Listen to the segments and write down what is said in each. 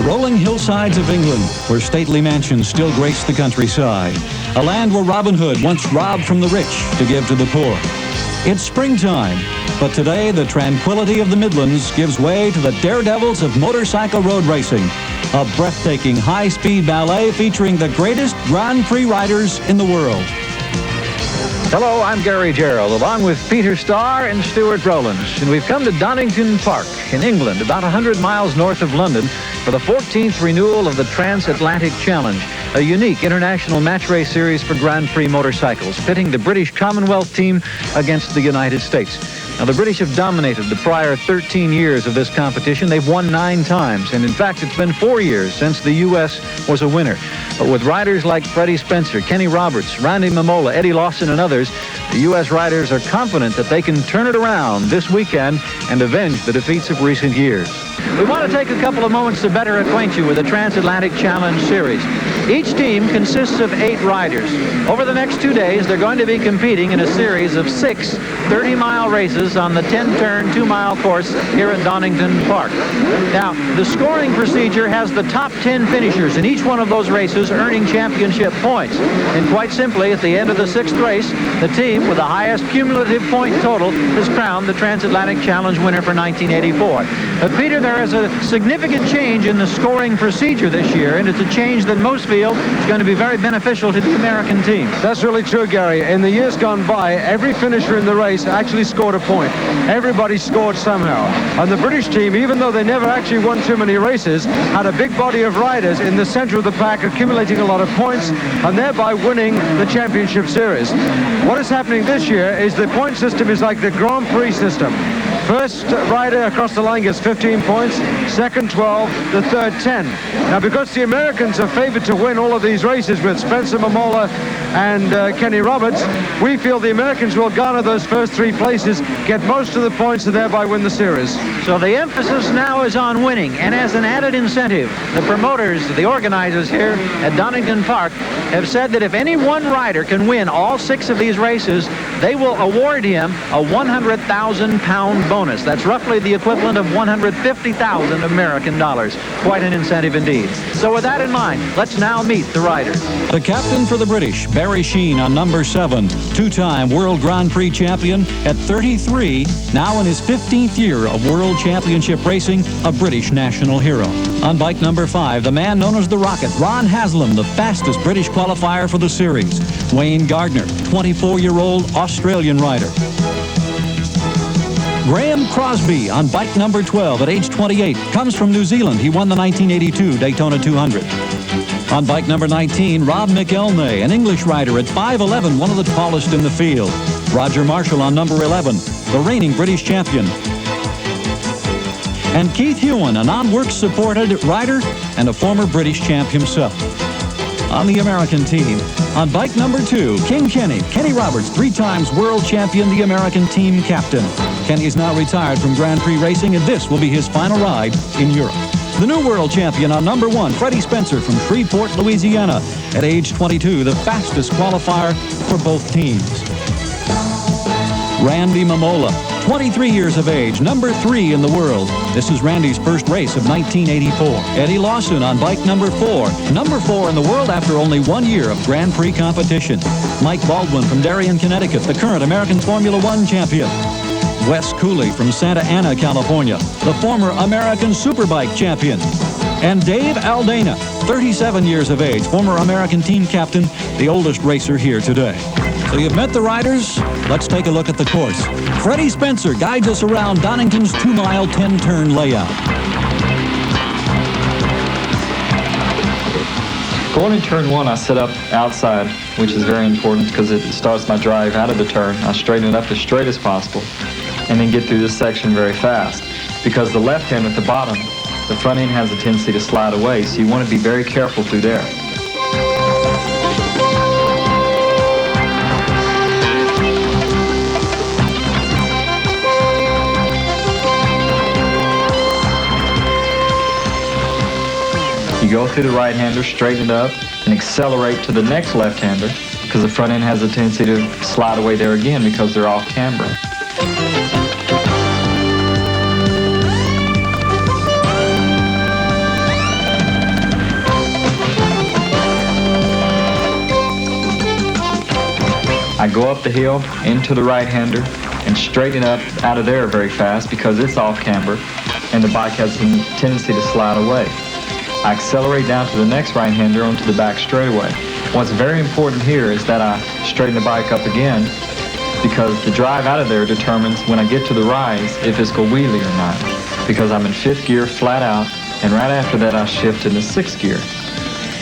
rolling hillsides of England, where stately mansions still grace the countryside. A land where Robin Hood once robbed from the rich to give to the poor. It's springtime, but today the tranquility of the Midlands gives way to the daredevils of motorcycle road racing. A breathtaking high-speed ballet featuring the greatest Grand Prix riders in the world. Hello, I'm Gary Gerald, along with Peter Starr and Stuart Rowlands, and we've come to Donington Park in England, about 100 miles north of London, for the 14th renewal of the Transatlantic Challenge, a unique international match race series for Grand Prix motorcycles, pitting the British Commonwealth team against the United States. Now, the British have dominated the prior 13 years of this competition. They've won 9 times, and in fact, it's been 4 years since the U.S. was a winner. But with riders like Freddie Spencer, Kenny Roberts, Randy Mamola, Eddie Lawson, and others, the U.S. riders are confident that they can turn it around this weekend and avenge the defeats of recent years. We want to take a couple of moments to better acquaint you with the Transatlantic Challenge Series. Each team consists of 8 riders. Over the next 2 days, they're going to be competing in a series of 6 30-mile races on the 10-turn, 2-mile course here at Donington Park. Now, the scoring procedure has the top 10 finishers in each one of those races earning championship points. And quite simply, at the end of the 6th race, the team with the highest cumulative point total is crowned the Transatlantic Challenge winner for 1984. But Peter, there is a significant change in the scoring procedure this year, and it's a change that most feel is going to be very beneficial to the American team. That's really true, Gary. In the years gone by, every finisher in the race actually scored a point. Everybody scored somehow. And the British team, even though they never actually won too many races, had a big body of riders in the center of the pack accumulating a lot of points and thereby winning the championship series. What is happening this year is the point system is like the Grand Prix system. First rider across the line gets 15 points, second 12, the third 10. Now, because the Americans are favored to win all of these races with Spencer, Mamola, and Kenny Roberts, we feel the Americans will garner those first 3 places, get most of the points, and thereby win the series. So the emphasis now is on winning, and as an added incentive, the promoters, the organizers here at Donington Park have said that if any one rider can win all 6 of these races, they will award him a 100,000-pound bonus. That's roughly the equivalent of 150,000 American dollars. Quite an incentive indeed. So with that in mind, let's now meet the riders. The captain for the British, Barry Sheene, on number 7, 2-time World Grand Prix champion at 33, now in his 15th year of World Championship racing, a British national hero. On bike number 5, the man known as the Rocket, Ron Haslam, the fastest British qualifier for the series. Wayne Gardner, 24-year-old Australian rider. Graham Crosby on bike number 12 at age 28, comes from New Zealand. He won the 1982 Daytona 200. On bike number 19, Rob McElnay, an English rider at 5'11", one of the tallest in the field. Roger Marshall on number 11, the reigning British champion. And Keith Hewen, a non-work-supported rider and a former British champ himself. On the American team, on bike number 2, King Kenny Roberts, 3 times world champion, the American team captain. Kenny is now retired from Grand Prix racing, and this will be his final ride in Europe. The new world champion on number 1, Freddie Spencer from Shreveport, Louisiana, at age 22, the fastest qualifier for both teams. Randy Mamola, 23 years of age, number 3 in the world. This is Randy's first race of 1984. Eddie Lawson on bike number 4, number 4 in the world after only 1 year of Grand Prix competition. Mike Baldwin from Darien, Connecticut, the current American Formula One champion. Wes Cooley from Santa Ana, California, the former American Superbike champion. And Dave Aldana, 37 years of age, former American team captain, the oldest racer here today. So you've met the riders. Let's take a look at the course. Freddie Spencer guides us around Donington's 2-mile, 10-turn layout. Going in turn 1, I set up outside, which is very important because it starts my drive out of the turn. I straighten it up as straight as possible and then get through this section very fast. Because the left hand at the bottom, the front end has a tendency to slide away, so you want to be very careful through there. You go through the right-hander, straighten it up, and accelerate to the next left-hander because the front end has a tendency to slide away there again because they're off camber. go up the hill into the right-hander and straighten up out of there very fast because it's off camber and the bike has a tendency to slide away. I accelerate down to the next right-hander onto the back straightaway. What's very important here is that I straighten the bike up again because the drive out of there determines when I get to the rise if it's go wheelie or not, because I'm in 5th gear flat out, and right after that I shift into 6th gear.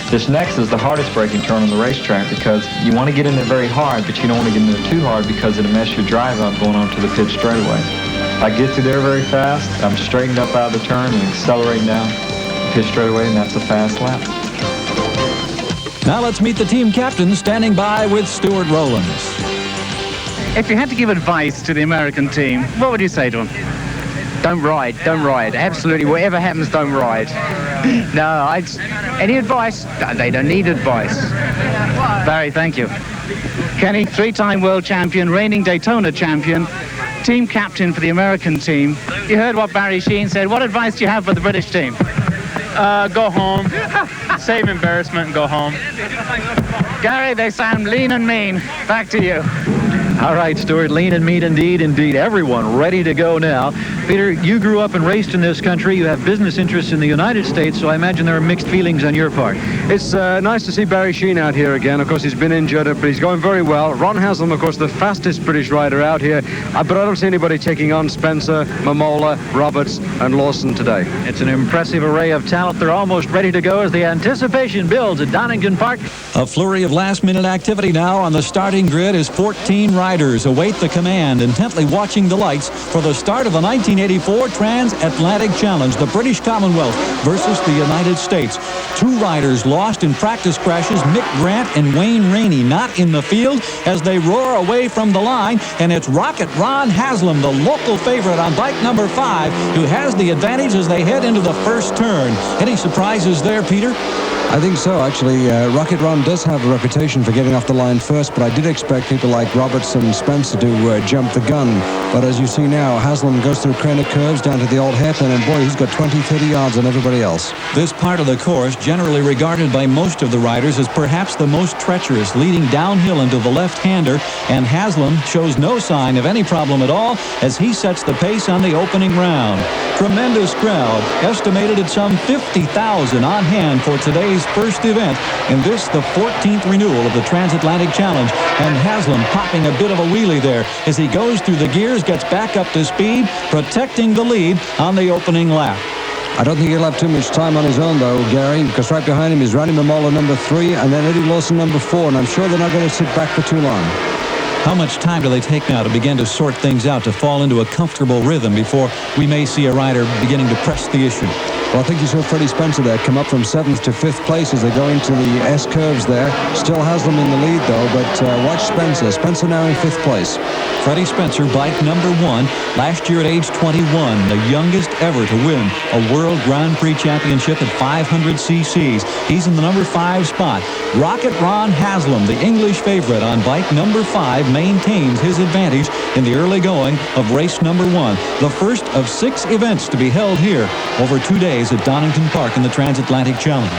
This next is the hardest braking turn on the racetrack because you want to get in there very hard, but you don't want to get in there too hard because it'll mess your drive up going onto the pit straightaway. I get through there very fast, I'm straightened up out of the turn and accelerating down the pit straightaway, and that's a fast lap. Now let's meet the team captain standing by with Stuart Rowlands. If you had to give advice to the American team, what would you say to them? Don't ride, don't ride. Absolutely, whatever happens, don't ride. No, any advice? They don't need advice. Barry, thank you. Kenny, 3-time world champion, reigning Daytona champion, team captain for the American team. You heard what Barry Sheehan said. What advice do you have for the British team? Go home. Save embarrassment and go home. Gary, they sound lean and mean. Back to you. All right, Stuart, lean and mean indeed. Everyone ready to go now. Peter, you grew up and raced in this country. You have business interests in the United States, so I imagine there are mixed feelings on your part. It's nice to see Barry Sheehan out here again. Of course, he's been injured, but he's going very well. Ron Haslam, of course, the fastest British rider out here. But I don't see anybody taking on Spencer, Momola, Roberts, and Lawson today. It's an impressive array of talent. They're almost ready to go as the anticipation builds at Donington Park. A flurry of last-minute activity now on the starting grid as 14 riders await the command, intently watching the lights for the start of the 1984 Transatlantic Challenge, the British Commonwealth versus the United States. 2 riders lost in practice crashes, Mick Grant and Wayne Rainey, not in the field as they roar away from the line, and it's Rocket Ron Haslam, the local favorite on bike number 5, who has the advantage as they head into the first turn. Any surprises there, Peter? I think so, actually. Rocket Ron does have a reputation for getting off the line first, but I did expect people like Roberts and Spencer to jump the gun. But as you see now, Haslam goes through Craner curves down to the old hairpin, and boy, he's got 20, 30 yards on everybody else. This part of the course, generally regarded by most of the riders as perhaps the most treacherous, leading downhill into the left-hander, and Haslam shows no sign of any problem at all as he sets the pace on the opening round. Tremendous crowd, estimated at some 50,000 on hand for today's first event in this, the 14th renewal of the Transatlantic Challenge, and Haslam popping a bit of a wheelie there as he goes through the gears, gets back up to speed, protecting the lead on the opening lap. I don't think he'll have too much time on his own, though, Gary, because right behind him is Randy Momola, number 3, and then Eddie Lawson, number 4, and I'm sure they're not going to sit back for too long. How much time do they take now to begin to sort things out, to fall into a comfortable rhythm before we may see a rider beginning to press the issue? Well, I think you saw Freddie Spencer there come up from 7th to 5th place as they go into the S-curves there. Still Haslam in the lead, though, but watch Spencer. Spencer now in 5th place. Freddie Spencer, bike number 1, last year at age 21, the youngest ever to win a World Grand Prix Championship at 500 cc's. He's in the number 5 spot. Rocket Ron Haslam, the English favorite on bike number 5, maintains his advantage in the early going of race number 1. The first of 6 events to be held here over 2 days at Donington Park in the Transatlantic Challenge.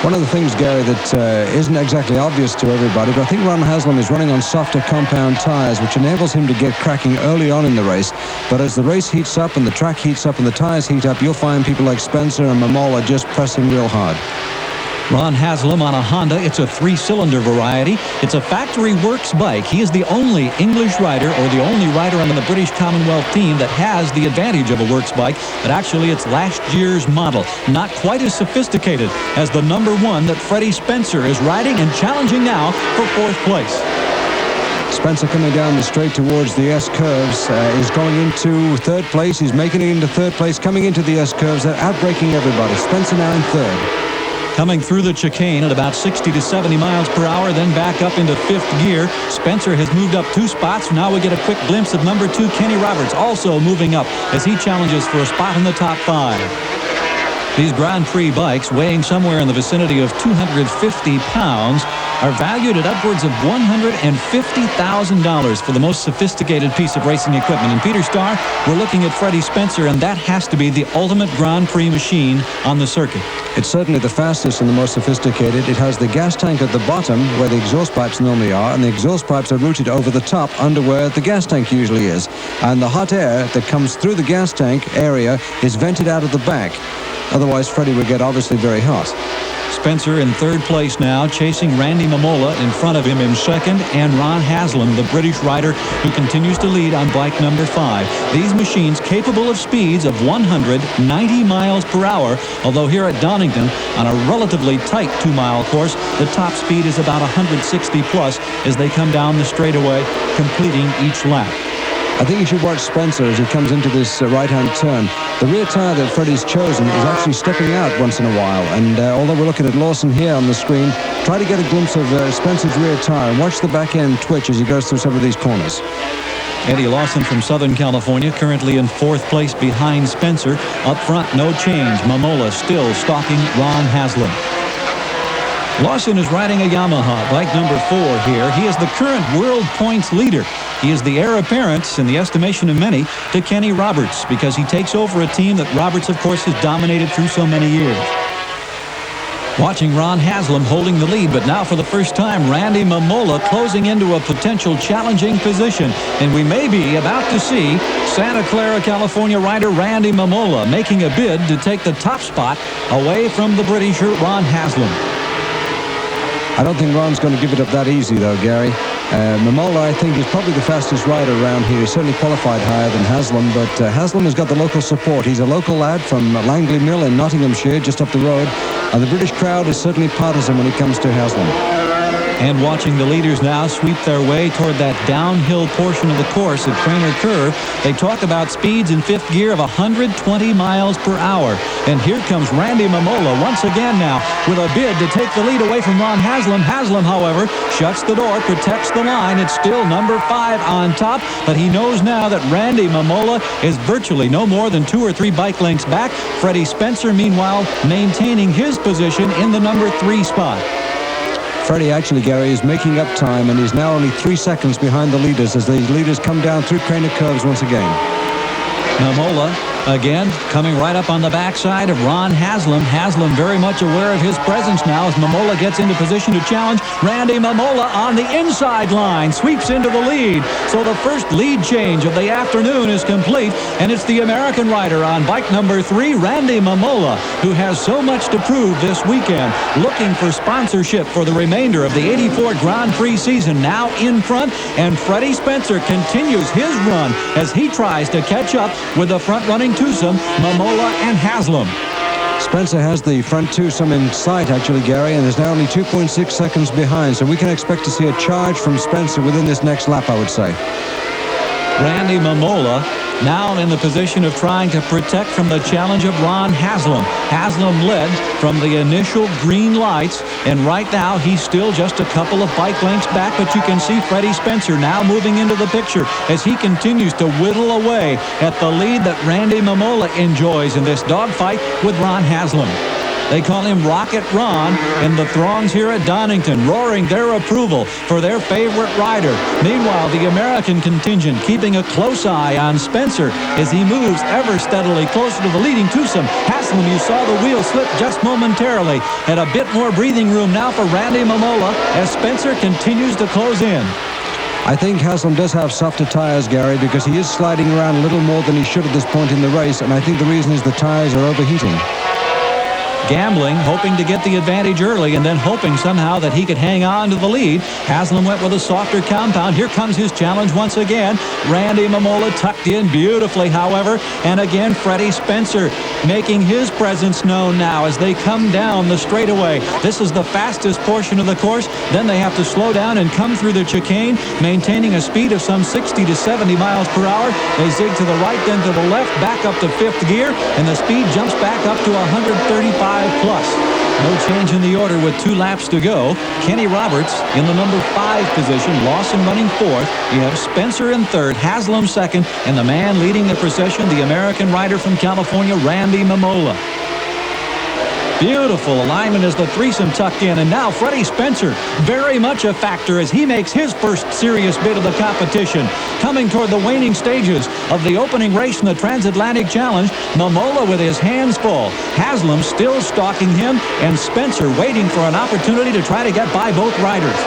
One of the things, Gary, that isn't exactly obvious to everybody, but I think Ron Haslam is running on softer compound tires, which enables him to get cracking early on in the race. But as the race heats up and the track heats up and the tires heat up, you'll find people like Spencer and Momola just pressing real hard. Ron Haslam on a Honda. It's a 3-cylinder variety. It's a factory works bike. He is the only English rider, or the only rider on the British Commonwealth team, that has the advantage of a works bike, but actually it's last year's model. Not quite as sophisticated as the number 1 that Freddie Spencer is riding and challenging now for 4th place. Spencer coming down the straight towards the S-curves is going into 3rd place. He's making it into 3rd place, coming into the S-curves. They're outbraking everybody. Spencer now in 3rd. Coming through the chicane at about 60 to 70 miles per hour, then back up into 5th gear. Spencer has moved up 2 spots. Now we get a quick glimpse of number 2, Kenny Roberts, also moving up as he challenges for a spot in the top 5. These Grand Prix bikes weighing somewhere in the vicinity of 250 pounds are valued at upwards of $150,000 for the most sophisticated piece of racing equipment. And Peter Starr, we're looking at Freddie Spencer, and that has to be the ultimate Grand Prix machine on the circuit. It's certainly the fastest and the most sophisticated. It has the gas tank at the bottom where the exhaust pipes normally are, and the exhaust pipes are routed over the top under where the gas tank usually is. And the hot air that comes through the gas tank area is vented out of the back. Otherwise, Freddie would get obviously very hot. Spencer in third place now, chasing Randy Mamola in front of him in second, and Ron Haslam, the British rider, who continues to lead on bike number 5. These machines capable of speeds of 190 miles per hour, although here at Donington, on a relatively tight 2-mile course, the top speed is about 160 plus as they come down the straightaway, completing each lap. I think you should watch Spencer as he comes into this right-hand turn. The rear tire that Freddie's chosen is actually stepping out once in a while. And although we're looking at Lawson here on the screen, try to get a glimpse of Spencer's rear tire and watch the back end twitch as he goes through some of these corners. Eddie Lawson from Southern California, currently in 4th place behind Spencer. Up front, no change. Mamola still stalking Ron Haslam. Lawson is riding a Yamaha, bike number 4 here. He is the current world points leader. He is the heir apparent, in the estimation of many, to Kenny Roberts, because he takes over a team that Roberts, of course, has dominated through so many years. Watching Ron Haslam holding the lead, but now for the first time, Randy Mamola closing into a potential challenging position. And we may be about to see Santa Clara, California rider Randy Mamola making a bid to take the top spot away from the Britisher Ron Haslam. I don't think Ron's going to give it up that easy, though, Gary. Mamola, I think, is probably the fastest rider around here. He's certainly qualified higher than Haslam, but Haslam has got the local support. He's a local lad from Langley Mill in Nottinghamshire, just up the road, and the British crowd is certainly partisan when it comes to Haslam. And watching the leaders now sweep their way toward that downhill portion of the course at Craner Curve, they talk about speeds in 5th gear of 120 miles per hour. And here comes Randy Mamola once again now with a bid to take the lead away from Ron Haslam. Haslam, however, shuts the door, protects the line. It's still number 5 on top, but he knows now that Randy Mamola is virtually no more than 2 or 3 bike lengths back. Freddie Spencer, meanwhile, maintaining his position in the number 3 spot. Freddie, actually, Gary, is making up time, and he's now only 3 seconds behind the leaders as the leaders come down through Craner Curves once again. Mamola, again, coming right up on the backside of Ron Haslam. Haslam very much aware of his presence now as Mamola gets into position to challenge. Randy Mamola on the inside line, sweeps into the lead. So the first lead change of the afternoon is complete, and it's the American rider on bike number 3, Randy Mamola, who has so much to prove this weekend, looking for sponsorship for the remainder of the 84 Grand Prix season, now in front, and Freddie Spencer continues his run as he tries to catch up with the front-running twosome, Mamola and Haslam. Spencer has the front twosome in sight, actually, Gary, and is now only 2.6 seconds behind, so we can expect to see a charge from Spencer within this next lap, I would say. Randy Mamola now in the position of trying to protect from the challenge of Ron Haslam. Haslam led from the initial green lights, and right now he's still just a couple of bike lengths back, but you can see Freddie Spencer now moving into the picture as he continues to whittle away at the lead that Randy Mamola enjoys in this dogfight with Ron Haslam. They call him Rocket Ron, and the throngs here at Donington roaring their approval for their favorite rider. Meanwhile, the American contingent keeping a close eye on Spencer as he moves ever steadily closer to the leading twosome. Haslam, you saw the wheel slip just momentarily, and a bit more breathing room now for Randy Mamola as Spencer continues to close in. I think Haslam does have softer tires, Gary, because he is sliding around a little more than he should at this point in the race, and I think the reason is the tires are overheating. Gambling, hoping to get the advantage early and then hoping somehow that he could hang on to the lead. Haslam went with a softer compound. Here comes his challenge once again. Randy Mamola tucked in beautifully, however, and again Freddie Spencer making his presence known now as they come down the straightaway. This is the fastest portion of the course. Then they have to slow down and come through the chicane, maintaining a speed of some 60 to 70 miles per hour. They zig to the right, then to the left, back up to 5th gear, and the speed jumps back up to 135 plus. No change in the order with 2 laps to go. Kenny Roberts in the number 5 position. Lawson running 4th. You have Spencer in 3rd, Haslam 2nd, and the man leading the procession, the American rider from California, Randy Mamola. Beautiful alignment as the threesome tucked in. And now Freddie Spencer, very much a factor as he makes his first serious bid of the competition. Coming toward the waning stages of the opening race in the Transatlantic Challenge, Momola with his hands full. Haslam still stalking him, and Spencer waiting for an opportunity to try to get by both riders.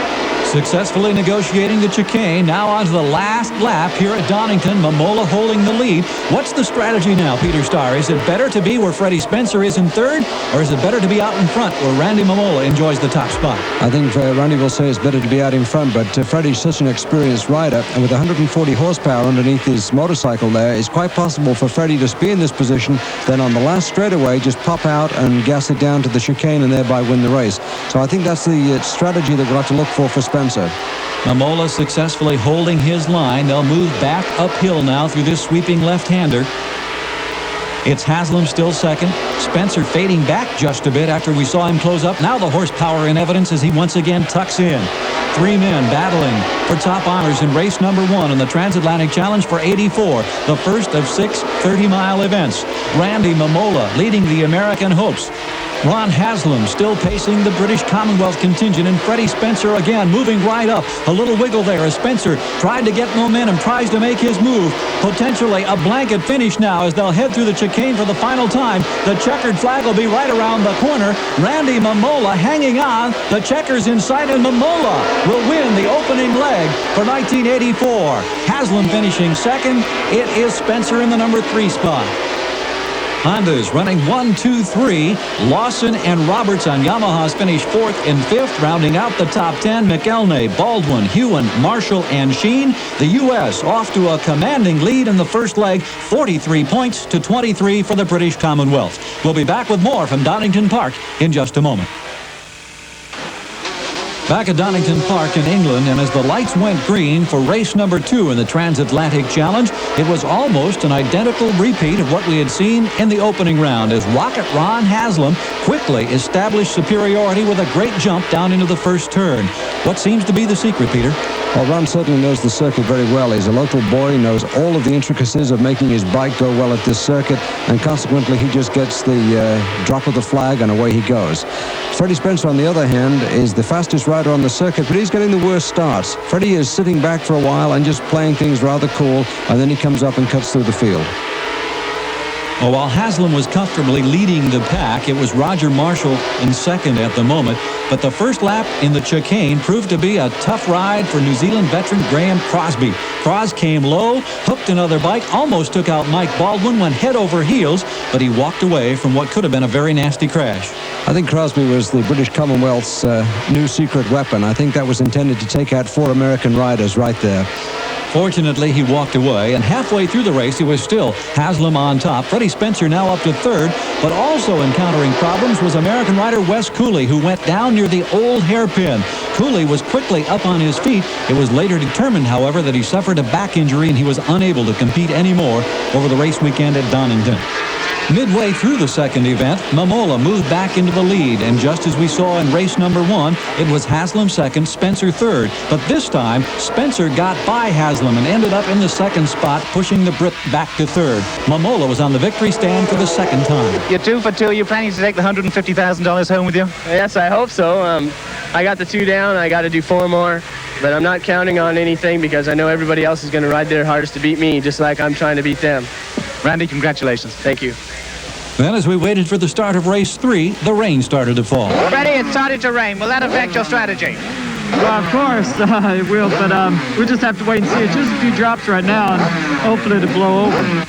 Successfully negotiating the chicane. Now on to the last lap here at Donington. Momola holding the lead. What's the strategy now, Peter Starr? Is it better to be where Freddie Spencer is in third, or is it better to be out in front where Randy Momola enjoys the top spot? I think Randy will say it's better to be out in front, but Freddie's such an experienced rider, and with 140 horsepower underneath his motorcycle there, it's quite possible for Freddie to be in this position, then on the last straightaway just pop out and gas it down to the chicane and thereby win the race. So I think that's the strategy that we'll have to look for Spencer. Momola successfully holding his line. They'll move back uphill now through this sweeping left-hander. It's Haslam still second. Spencer fading back just a bit after we saw him close up. Now the horsepower in evidence as he once again tucks in. Three men battling for top honors in race number 1 in the Transatlantic Challenge for 84, the first of 6 30-mile events. Randy Momola leading the American hopes. Ron Haslam still pacing the British Commonwealth contingent, and Freddie Spencer again moving right up. A little wiggle there as Spencer tried to get momentum, tries to make his move. Potentially a blanket finish now as they'll head through the chicane for the final time. The checkered flag will be right around the corner. Randy Momola hanging on. The checkers in sight, and Momola will win the opening leg for 1984. Haslam finishing second. It is Spencer in the number 3 spot. Hondas running 1, 2, 3. Lawson and Roberts on Yamahas finish 4th and 5th, rounding out the top 10. McElnay, Baldwin, Hewen, Marshall, and Sheen. The U.S. off to a commanding lead in the first leg, 43 points to 23 for the British Commonwealth. We'll be back with more from Donington Park in just a moment. Back at Donington Park in England, and as the lights went green for race number 2 in the Transatlantic Challenge, it was almost an identical repeat of what we had seen in the opening round as Rocket Ron Haslam quickly established superiority with a great jump down into the first turn. What seems to be the secret, Peter? Well, Ron certainly knows the circuit very well. He's a local boy. He knows all of the intricacies of making his bike go well at this circuit, and consequently he just gets the drop of the flag and away he goes. Freddie Spencer, on the other hand, is the fastest rider on the circuit, but he's getting the worst starts. Freddie is sitting back for a while and just playing things rather cool, and then he comes up and cuts through the field. Well, while Haslam was comfortably leading the pack, it was Roger Marshall in second at the moment. But the first lap in the chicane proved to be a tough ride for New Zealand veteran Graham Crosby. Cros came low, hooked another bike, almost took out Mike Baldwin, went head over heels, but he walked away from what could have been a very nasty crash. I think Crosby was the British Commonwealth's new secret weapon. I think that was intended to take out 4 American riders right there. Fortunately, he walked away, and halfway through the race, it was still Haslam on top. Freddie Spencer now up to third, but also encountering problems was American rider Wes Cooley, who went down near the old hairpin. Cooley was quickly up on his feet. It was later determined, however, that he suffered a back injury and he was unable to compete anymore over the race weekend at Donington. Midway through the second event, Momola moved back into the lead, and just as we saw in race number 1, it was Haslam second, Spencer third. But this time, Spencer got by Haslam and ended up in the second spot, pushing the Brit back to third. Momola was on the victory stand for the second time. You're 2 for 2. You're planning to take the $150,000 home with you? Yes, I hope so. I got the 2 down. I got to do 4 more. But I'm not counting on anything because I know everybody else is going to ride their hardest to beat me, just like I'm trying to beat them. Randy, congratulations. Thank you. Then, as we waited for the start of race 3, the rain started to fall. Freddie, it started to rain. Will that affect your strategy? Well, of course, it will, but we'll just have to wait and see. It's just a few drops right now, and hopefully it'll blow over.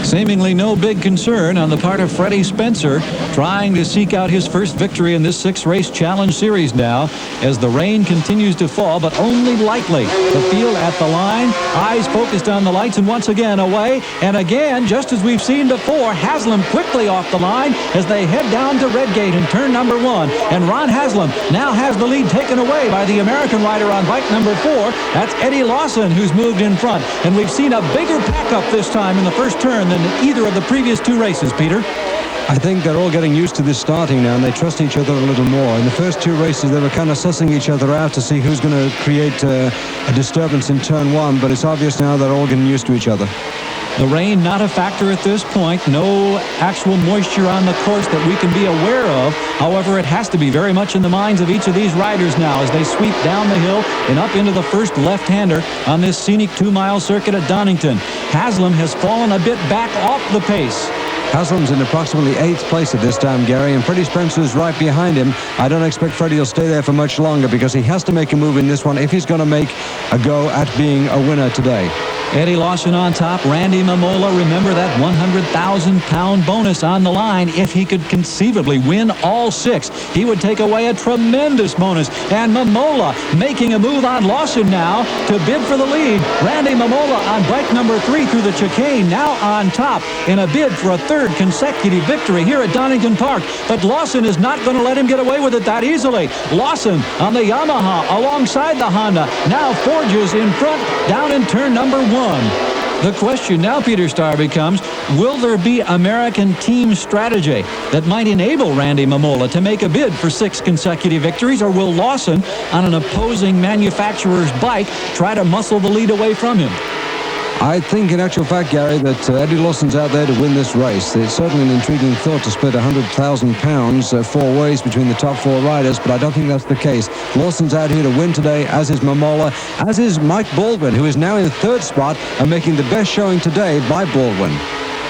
Seemingly no big concern on the part of Freddie Spencer, trying to seek out his first victory in this 6-race challenge series now, as the rain continues to fall, but only lightly. The field at the line, eyes focused on the lights, and once again away. And again, just as we've seen before, Haslam quickly off the line as they head down to Redgate in turn number 1. And Ron Haslam now has the lead taken away by the American rider on bike number 4. That's Eddie Lawson, who's moved in front. And we've seen a bigger pack up this time in the first turn than either of the previous 2 races, Peter. I think they're all getting used to this starting now, and they trust each other a little more. In the first 2 races, they were kind of sussing each other out to see who's going to create a disturbance in turn 1, but it's obvious now they're all getting used to each other. The rain not a factor at this point. No actual moisture on the course that we can be aware of. However, it has to be very much in the minds of each of these riders now as they sweep down the hill and up into the first left-hander on this scenic 2-mile circuit at Donington. Haslam has fallen a bit back off the pace. Haslam's in approximately 8th place at this time, Gary, and Freddie Spencer's right behind him. I don't expect Freddie will stay there for much longer because he has to make a move in this one if he's going to make a go at being a winner today. Eddie Lawson on top. Randy Mamola, remember that 100,000-pound bonus on the line. If he could conceivably win all 6, he would take away a tremendous bonus. And Mamola making a move on Lawson now to bid for the lead. Randy Mamola on bike number 3 through the chicane, now on top in a bid for a 3rd consecutive victory here at Donington Park. But Lawson is not going to let him get away with it that easily. Lawson on the Yamaha alongside the Honda now forges in front down in turn number 1. The question now, Peter Starr, becomes, will there be American team strategy that might enable Randy Mamola to make a bid for 6 consecutive victories, or will Lawson, on an opposing manufacturer's bike, try to muscle the lead away from him? I think, in actual fact, Gary, that Eddie Lawson's out there to win this race. It's certainly an intriguing thought to split 100,000 pounds 4 ways between the top 4 riders, but I don't think that's the case. Lawson's out here to win today, as is Mamola, as is Mike Baldwin, who is now in the 3rd spot and making the best showing today by Baldwin.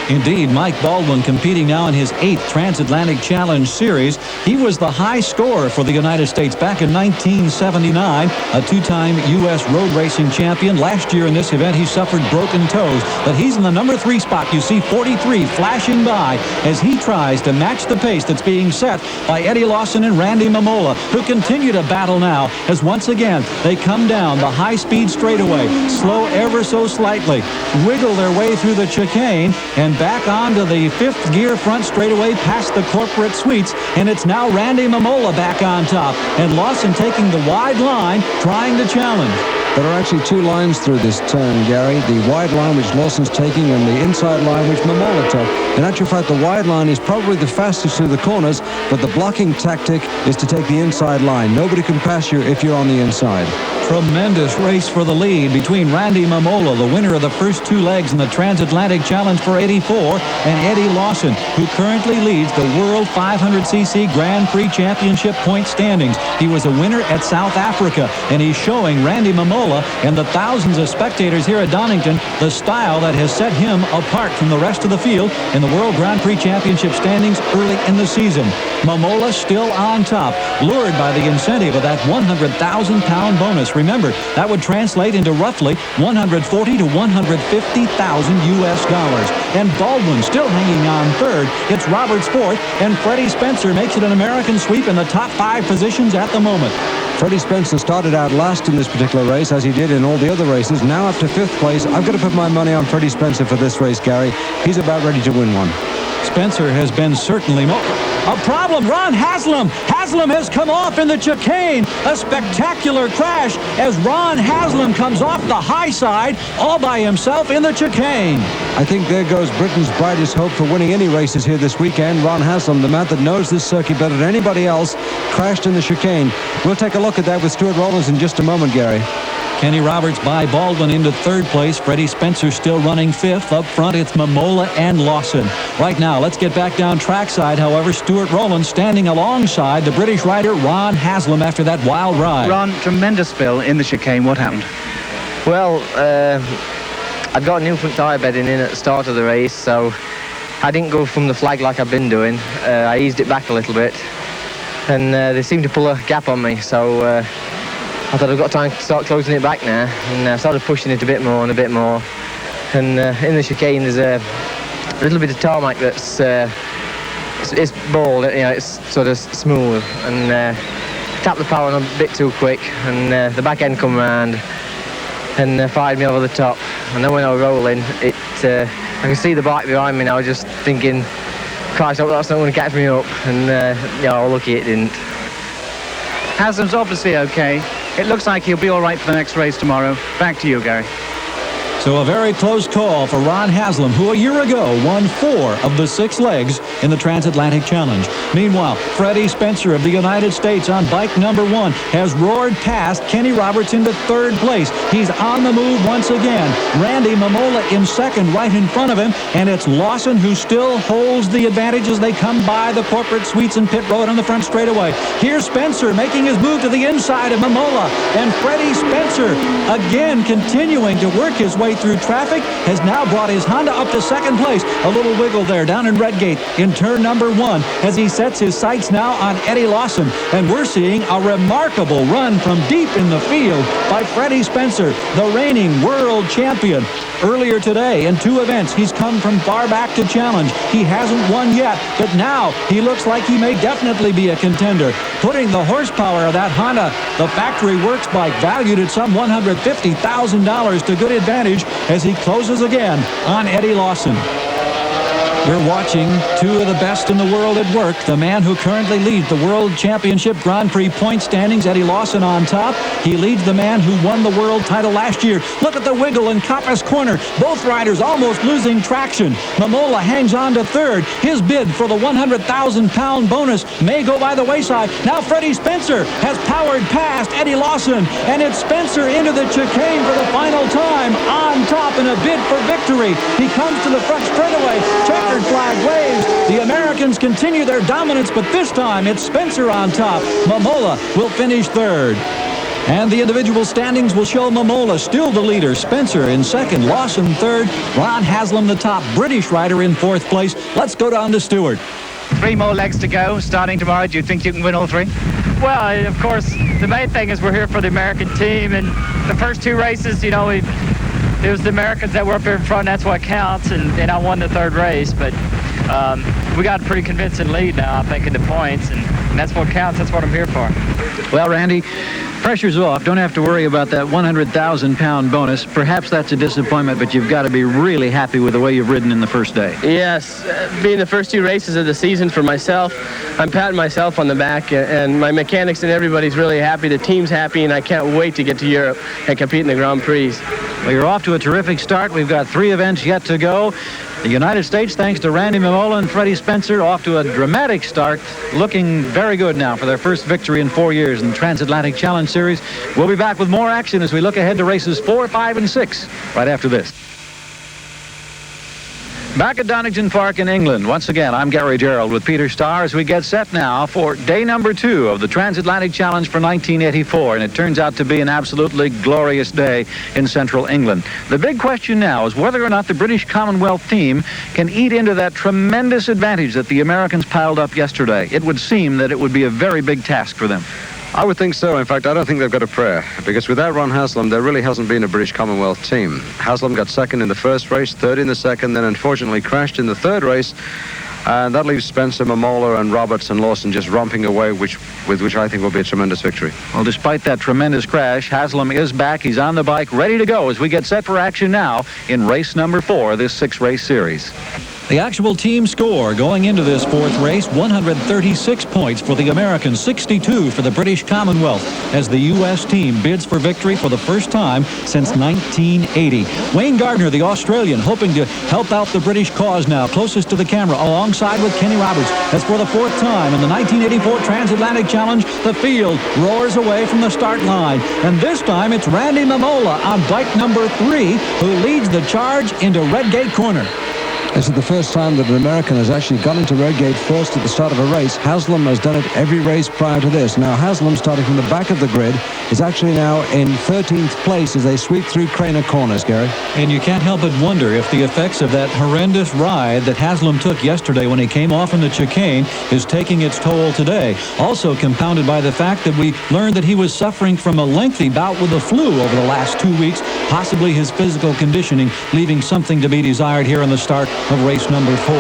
Indeed, Mike Baldwin competing now in his 8th Transatlantic Challenge Series. He was the high scorer for the United States back in 1979, a 2-time U.S. road racing champion. Last year in this event, he suffered broken toes, but he's in the number 3 spot. You see 43 flashing by as he tries to match the pace that's being set by Eddie Lawson and Randy Mamola, who continue to battle now as once again they come down the high-speed straightaway, slow ever so slightly, wiggle their way through the chicane, and back onto the 5th gear front straightaway past the corporate suites, and it's now Randy Mamola back on top, and Lawson taking the wide line, trying to challenge. There are actually 2 lines through this turn, Gary. The wide line, which Lawson's taking, and the inside line, which Mamola took. In actual fact, the wide line is probably the fastest through the corners, but the blocking tactic is to take the inside line. Nobody can pass you if you're on the inside. Tremendous race for the lead between Randy Mamola, the winner of the first 2 legs in the Transatlantic Challenge for '84, and Eddie Lawson, who currently leads the World 500cc Grand Prix Championship point standings. He was a winner at South Africa, and he's showing Randy Mamola and the thousands of spectators here at Donington the style that has set him apart from the rest of the field in the World Grand Prix Championship standings early in the season. Mamola still on top, lured by the incentive of that 100,000-pound bonus. Remember, that would translate into roughly $140,000 to $150,000 US. And Baldwin still hanging on 3rd. It's Roberts 4th, and Freddie Spencer makes it an American sweep in the top 5 positions at the moment. Freddie Spencer started out last in this particular race, as he did in all the other races. Now up to 5th place. I've got to put my money on Freddie Spencer for this race, Gary. He's about ready to win one. Spencer has been certainly a problem. Ron Haslam. Haslam has come off in the chicane. A spectacular crash as Ron Haslam comes off the high side all by himself in the chicane. I think there goes Britain's brightest hope for winning any races here this weekend. Ron Haslam, the man that knows this circuit better than anybody else, crashed in the chicane. We'll take a look at that with Stuart Rollins in just a moment, Gary. Kenny Roberts by Baldwin into 3rd place. Freddie Spencer still running 5th. Up front, it's Mamola and Lawson. Right now, let's get back down trackside. However, Stuart Rowland standing alongside the British rider Ron Haslam after that wild ride. Ron, tremendous spill in the chicane. What happened? Well, I'd got a new front tyre bedding in at the start of the race, so I didn't go from the flag like I've been doing. I eased it back a little bit, and they seemed to pull a gap on me, so I thought I've got time to start closing it back now, and I started pushing it a bit more and a bit more. And in the chicane, there's a little bit of tarmac that's it's bald, you know, it's sort of smooth, and tapped the power on a bit too quick, and the back end come round and fired me over the top. And then when I was rolling, I can see the bike behind me now, just thinking, Christ, I hope that's not going to catch me up. And yeah, lucky it didn't. Haslam's obviously okay. It looks like he'll be all right for the next race tomorrow. Back to you, Gary. So a very close call for Ron Haslam, who a year ago won 4 of the 6 legs in the Transatlantic Challenge. Meanwhile, Freddie Spencer of the United States on bike number 1 has roared past Kenny Roberts into 3rd place. He's on the move once again. Randy Mamola in 2nd right in front of him, and it's Lawson who still holds the advantage as they come by the corporate suites and pit road on the front straightaway. Here's Spencer making his move to the inside of Mamola, and Freddie Spencer again continuing to work his way through traffic has now brought his Honda up to 2nd place. A little wiggle there down in Redgate in turn number 1 as he sets his sights now on Eddie Lawson, and we're seeing a remarkable run from deep in the field by Freddie Spencer, the reigning world champion. Earlier today in 2 events, he's come from far back to challenge. He hasn't won yet, but now he looks like he may definitely be a contender. Putting the horsepower of that Honda, the factory works bike, valued at some $150,000, to good advantage as he closes again on Eddie Lawson. We're watching 2 of the best in the world at work. The man who currently leads the World Championship Grand Prix point standings, Eddie Lawson, on top. He leads the man who won the world title last year. Look at the wiggle in Coppice Corner. Both riders almost losing traction. Mamola hangs on to 3rd. His bid for the 100,000-pound bonus may go by the wayside. Now Freddie Spencer has powered past Eddie Lawson, and it's Spencer into the chicane for the final time, on top in a bid for victory. He comes to the front straightaway. Checkered flag waves. The Americans continue their dominance, but this time it's Spencer on top. Mamola will finish 3rd. And the individual standings will show Mamola still the leader. Spencer in 2nd, Lawson 3rd, Ron Haslam the top British rider in 4th place. Let's go down to Stewart. 3 more legs to go, starting tomorrow. Do you think you can win all 3? Well, of course, the main thing is we're here for the American team, and the first 2 races, you know, it was the Americans that were up here in front. That's what counts, and I won the 3rd race, but we got a pretty convincing lead now, I think, in the points, and that's what counts. That's what I'm here for. Well, Randy, pressure's off. Don't have to worry about that 100,000-pound bonus. Perhaps that's a disappointment, but you've got to be really happy with the way you've ridden in the first day. Yes, being the first 2 races of the season for myself, I'm patting myself on the back, and my mechanics and everybody's really happy. The team's happy, and I can't wait to get to Europe and compete in the Grand Prix. Well, you're off to a terrific start. We've got 3 events yet to go. The United States, thanks to Randy Mamola and Freddie Spencer, off to a dramatic start, looking very good now for their first victory in 4 years in the Transatlantic Challenge Series. We'll be back with more action as we look ahead to races 4, 5, and 6 right after this. Back at Donington Park in England, once again, I'm Gary Gerald with Peter Starr as we get set now for day number 2 of the Transatlantic Challenge for 1984, and it turns out to be an absolutely glorious day in central England. The big question now is whether or not the British Commonwealth team can eat into that tremendous advantage that the Americans piled up yesterday. It would seem that it would be a very big task for them. I would think so. In fact, I don't think they've got a prayer, because without Ron Haslam, there really hasn't been a British Commonwealth team. Haslam got 2nd in the first race, 3rd in the 2nd, then unfortunately crashed in the 3rd race, and that leaves Spencer, Mamola, and Roberts and Lawson just romping away, with which I think will be a tremendous victory. Well, despite that tremendous crash, Haslam is back. He's on the bike, ready to go as we get set for action now in race number 4 of this 6-race series. The actual team score going into this 4th race, 136 points for the Americans, 62 for the British Commonwealth, as the U.S. team bids for victory for the first time since 1980. Wayne Gardner, the Australian, hoping to help out the British cause now, closest to the camera, alongside with Kenny Roberts, as for the 4th time in the 1984 Transatlantic Challenge, the field roars away from the start line. And this time it's Randy Mamola on bike number 3 who leads the charge into Redgate Corner. This is the first time that an American has actually gone into Redgate first at the start of a race. Haslam has done it every race prior to this. Now Haslam, starting from the back of the grid, is actually now in 13th place as they sweep through Craner Corners, Gary. And you can't help but wonder if the effects of that horrendous ride that Haslam took yesterday when he came off in the chicane is taking its toll today. Also compounded by the fact that we learned that he was suffering from a lengthy bout with the flu over the last 2 weeks, possibly his physical conditioning leaving something to be desired here in the start of race number 4.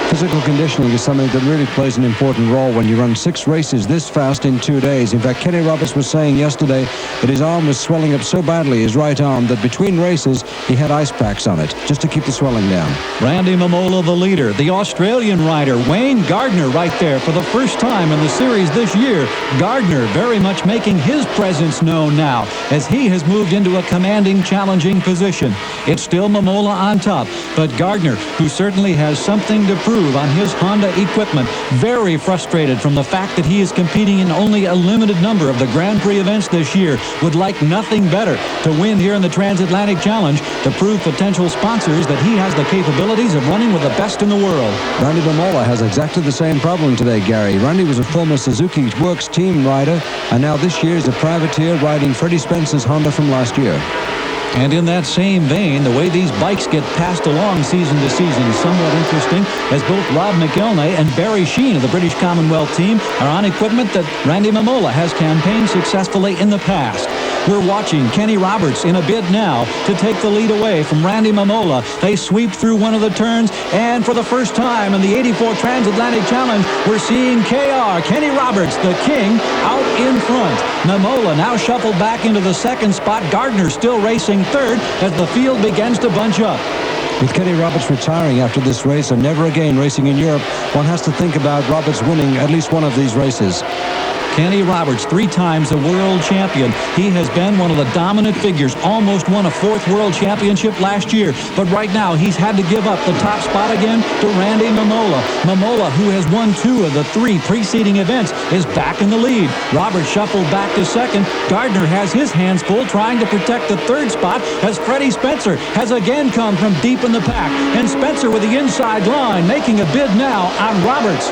Physical conditioning is something that really plays an important role when you run 6 races this fast in 2 days. In fact, Kenny Roberts was saying yesterday that his arm was swelling up so badly, his right arm, that between races he had ice packs on it just to keep the swelling down. Randy Mamola, the leader. The Australian rider, Wayne Gardner, right there for the first time in the series this year. Gardner very much making his presence known now as he has moved into a commanding, challenging position. It's still Mamola on top, but Gardner, who certainly has something to prove on his Honda equipment, very frustrated from the fact that he is competing in only a limited number of the Grand Prix events this year, would like nothing better to win here in the Transatlantic Challenge to prove potential sponsors that he has the capabilities of running with the best in the world. Randy Mamola has exactly the same problem today, Gary. Randy was a former Suzuki Works team rider, and now this year is a privateer riding Freddie Spencer's Honda from last year. And in that same vein, the way these bikes get passed along season to season is somewhat interesting, as both Rob McElnay and Barry Sheene of the British Commonwealth team are on equipment that Randy Mamola has campaigned successfully in the past. We're watching Kenny Roberts in a bid now to take the lead away from Randy Mamola. They sweep through one of the turns, and for the first time in the 84 Transatlantic Challenge, we're seeing KR, Kenny Roberts, the king, out in front. Mamola now shuffled back into the second spot. Gardner still racing third as the field begins to bunch up. With Kenny Roberts retiring after this race and never again racing in Europe, one has to think about Roberts winning at least one of these races. Kenny Roberts, 3 times a world champion. He has been one of the dominant figures, almost won a 4th world championship last year. But right now, he's had to give up the top spot again to Randy Mamola. Mamola, who has won 2 of the 3 preceding events, is back in the lead. Roberts shuffled back to second. Gardner has his hands full trying to protect the 3rd spot as Freddie Spencer has again come from deep in the pack. And Spencer with the inside line, making a bid now on Roberts.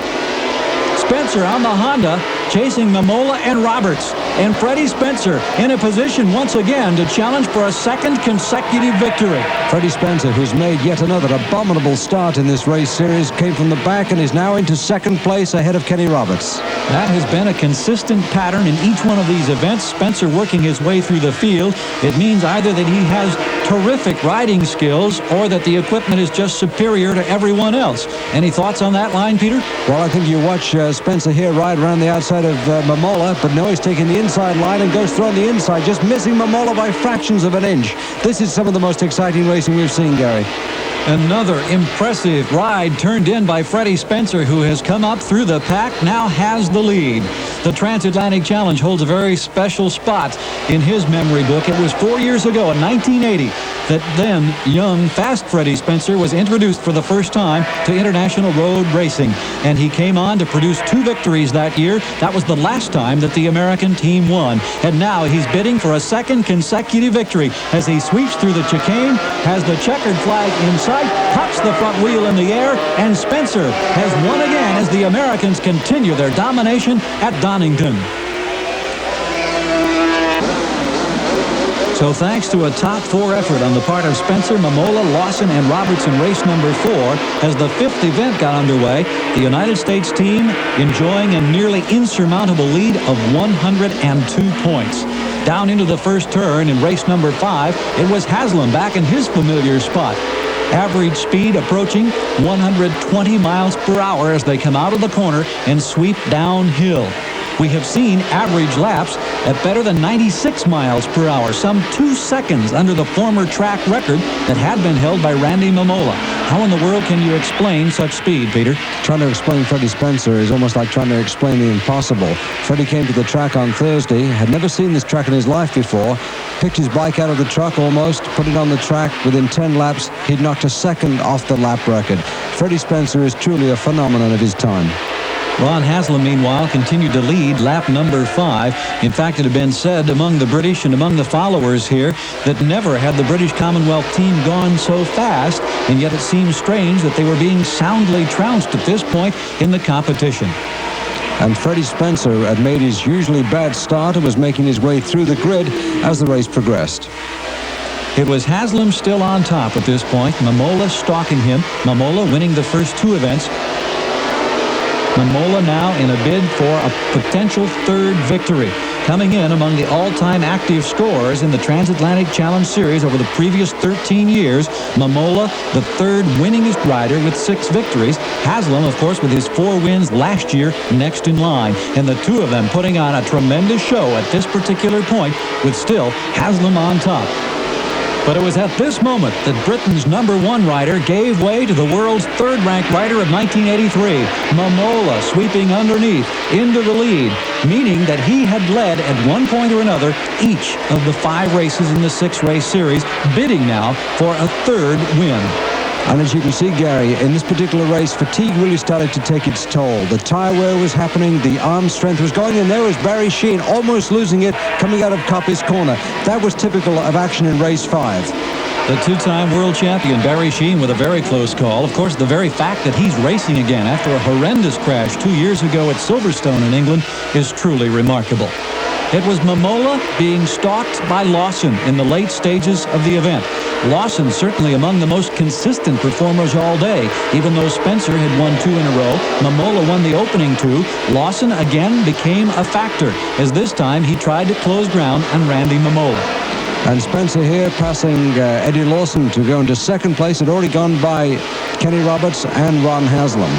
Spencer on the Honda, chasing Mamola and Roberts. And Freddie Spencer in a position once again to challenge for a 2nd consecutive victory. Freddie Spencer, who's made yet another abominable start in this race series, came from the back and is now into 2nd place ahead of Kenny Roberts. That has been a consistent pattern in each one of these events. Spencer working his way through the field. It means either that he has terrific riding skills or that the equipment is just superior to everyone else. Any thoughts on that line, Peter? Well, I think you watch Spencer here ride around the outside of Mamola, but no, he's taking the inside line and goes through on the inside, just missing Mamola by fractions of an inch. This is some of the most exciting racing we've seen, Gary. Another impressive ride turned in by Freddie Spencer, who has come up through the pack, now has the lead. The Transatlantic Challenge holds a very special spot in his memory book. It was 4 years ago in 1980 that then young, fast Freddie Spencer was introduced for the first time to international road racing. And he came on to produce 2 victories that year. That was the last time that the American team won. And now he's bidding for a 2nd consecutive victory as he sweeps through the chicane, has the checkered flag inside, pops the front wheel in the air, and Spencer has won again as the Americans continue their domination at Donington. So thanks to a top 4 effort on the part of Spencer, Mamola, Lawson, and Roberts in race number 4, as the 5th event got underway, the United States team enjoying a nearly insurmountable lead of 102 points. Down into the first turn in race number 5, it was Haslam back in his familiar spot. Average speed approaching 120 miles per hour as they come out of the corner and sweep downhill. We have seen average laps at better than 96 miles per hour, some 2 seconds under the former track record that had been held by Randy Mamola. How in the world can you explain such speed, Peter? Trying to explain Freddie Spencer is almost like trying to explain the impossible. Freddie came to the track on Thursday, had never seen this track in his life before, picked his bike out of the truck almost, put it on the track. Within 10 laps, he'd knocked a 2nd off the lap record. Freddie Spencer is truly a phenomenon of his time. Ron Haslam, meanwhile, continued to lead lap number 5. In fact, it had been said among the British and among the followers here that never had the British Commonwealth team gone so fast, and yet it seems strange that they were being soundly trounced at this point in the competition. And Freddie Spencer had made his usually bad start and was making his way through the grid as the race progressed. It was Haslam still on top at this point, Mamola stalking him, Mamola winning the first 2 events. Mamola now in a bid for a potential 3rd victory. coming in among the all-time active scorers in the Transatlantic Challenge Series over the previous 13 years. Momola, the third winningest rider with 6 victories. Haslam, of course, with his 4 wins last year, next in line. And the two of them putting on a tremendous show at this particular point, with still Haslam on top. But it was at this moment that Britain's #1 rider gave way to the world's third-ranked rider of 1983, Momola, sweeping underneath into the lead, meaning that he had led at one point or another each of the 5 races in the 6-race series, bidding now for a 3rd win. And as you can see, Gary, in this particular race, fatigue really started to take its toll. The tyre wear was happening, the arm strength was going, and there was Barry Sheene almost losing it coming out of Coppice Corner. That was typical of action in race 5. The 2-time world champion, Barry Sheene, with a very close call. Of course, the very fact that he's racing again after a horrendous crash 2 years ago at Silverstone in England is truly remarkable. It was Momola being stalked by Lawson in the late stages of the event. Lawson certainly among the most consistent performers all day. Even though Spencer had won 2 in a row, Momola won the opening 2. Lawson again became a factor, as this time he tried to close ground on Randy Momola. And Spencer here passing Eddie Lawson to go into 2nd place. Had already gone by Kenny Roberts and Ron Haslam.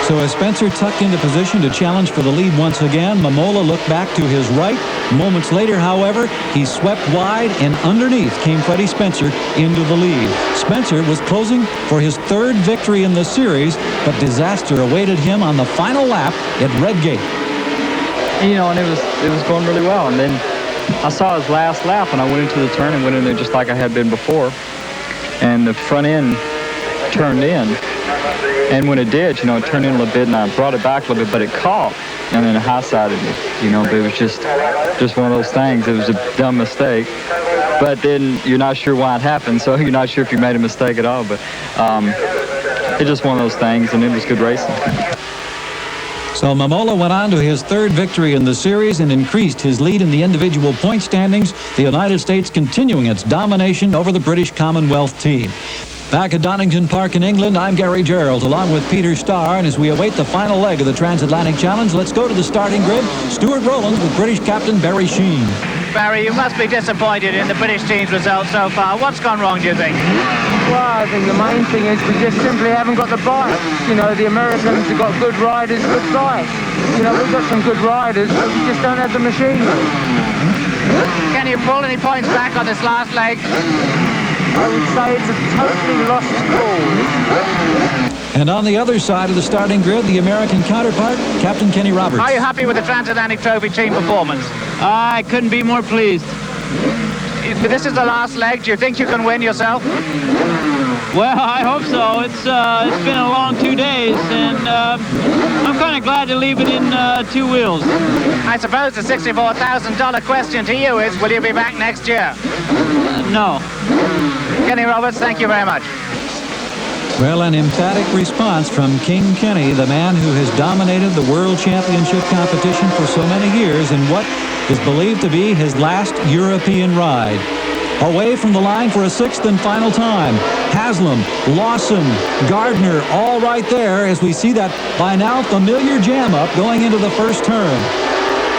So as Spencer tucked into position to challenge for the lead once again, Momola looked back to his right. Moments later, however, he swept wide, and underneath came Freddie Spencer into the lead. Spencer was closing for his 3rd victory in the series, but disaster awaited him on the final lap at Redgate. You know, and it was going really well. And then I saw his last lap, and I went into the turn and went in there just like I had been before. And the front end turned in. And when it did, you know, it turned in a little bit, and I brought it back a little bit, but it caught, and then it high-sided me, you know. But it was just one of those things. It was a dumb mistake. But then you're not sure why it happened, so you're not sure if you made a mistake at all. But it's just one of those things, and it was good racing. So Momola went on to his 3rd victory in the series and increased his lead in the individual point standings, the United States continuing its domination over the British Commonwealth team. Back at Donington Park in England, I'm Gary Gerald, along with Peter Starr, and as we await the final leg of the Transatlantic Challenge, let's go to the starting grid. Stuart Rowland with British captain Barry Sheene. Barry, you must be disappointed in the British team's results so far. What's gone wrong, do you think? Well, I think the main thing is we just simply haven't got the bike. You know, the Americans have got good riders, good bikes. You know, we've got some good riders, but we just don't have the machinery. Can you pull any points back on this last leg? I would say it's a totally lost cause. And on the other side of the starting grid, the American counterpart, Captain Kenny Roberts. Are you happy with the Transatlantic Trophy team performance? I couldn't be more pleased. This is the last leg. Do you think you can win yourself? Well, I hope so. It's been a long 2 days, and I'm kind of glad to leave it in 2 wheels. I suppose the $64,000 question to you is, will you be back next year? No. Kenny Roberts, thank you very much. Well, an emphatic response from King Kenny, the man who has dominated the World Championship competition for so many years in what is believed to be his last European ride. Away from the line for a 6th and final time. Haslam, Lawson, Gardner, all right there as we see that by now familiar jam up going into the first turn.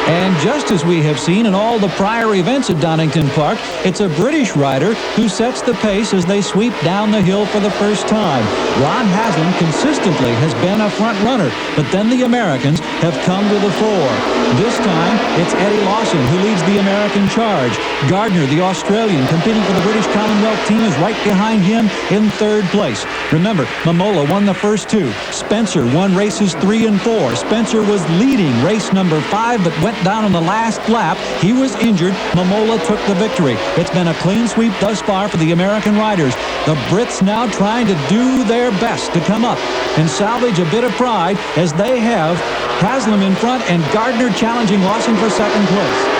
And just as we have seen in all the prior events at Donington Park, it's a British rider who sets the pace as they sweep down the hill for the first time. Ron Haslam consistently has been a front runner, but then the Americans have come to the fore. This time, it's Eddie Lawson who leads the American charge. Gardner, the Australian, competing for the British Commonwealth team, is right behind him in 3rd place. Remember, Momola won the first 2. Spencer won races 3 and 4. Spencer was leading race number 5, but went down on the last lap. He was injured. Momola took the victory. It's been a clean sweep thus far for the American riders. The Brits now trying to do their best to come up and salvage a bit of pride, as they have Haslam in front and Gardner challenging Lawson for 2nd place.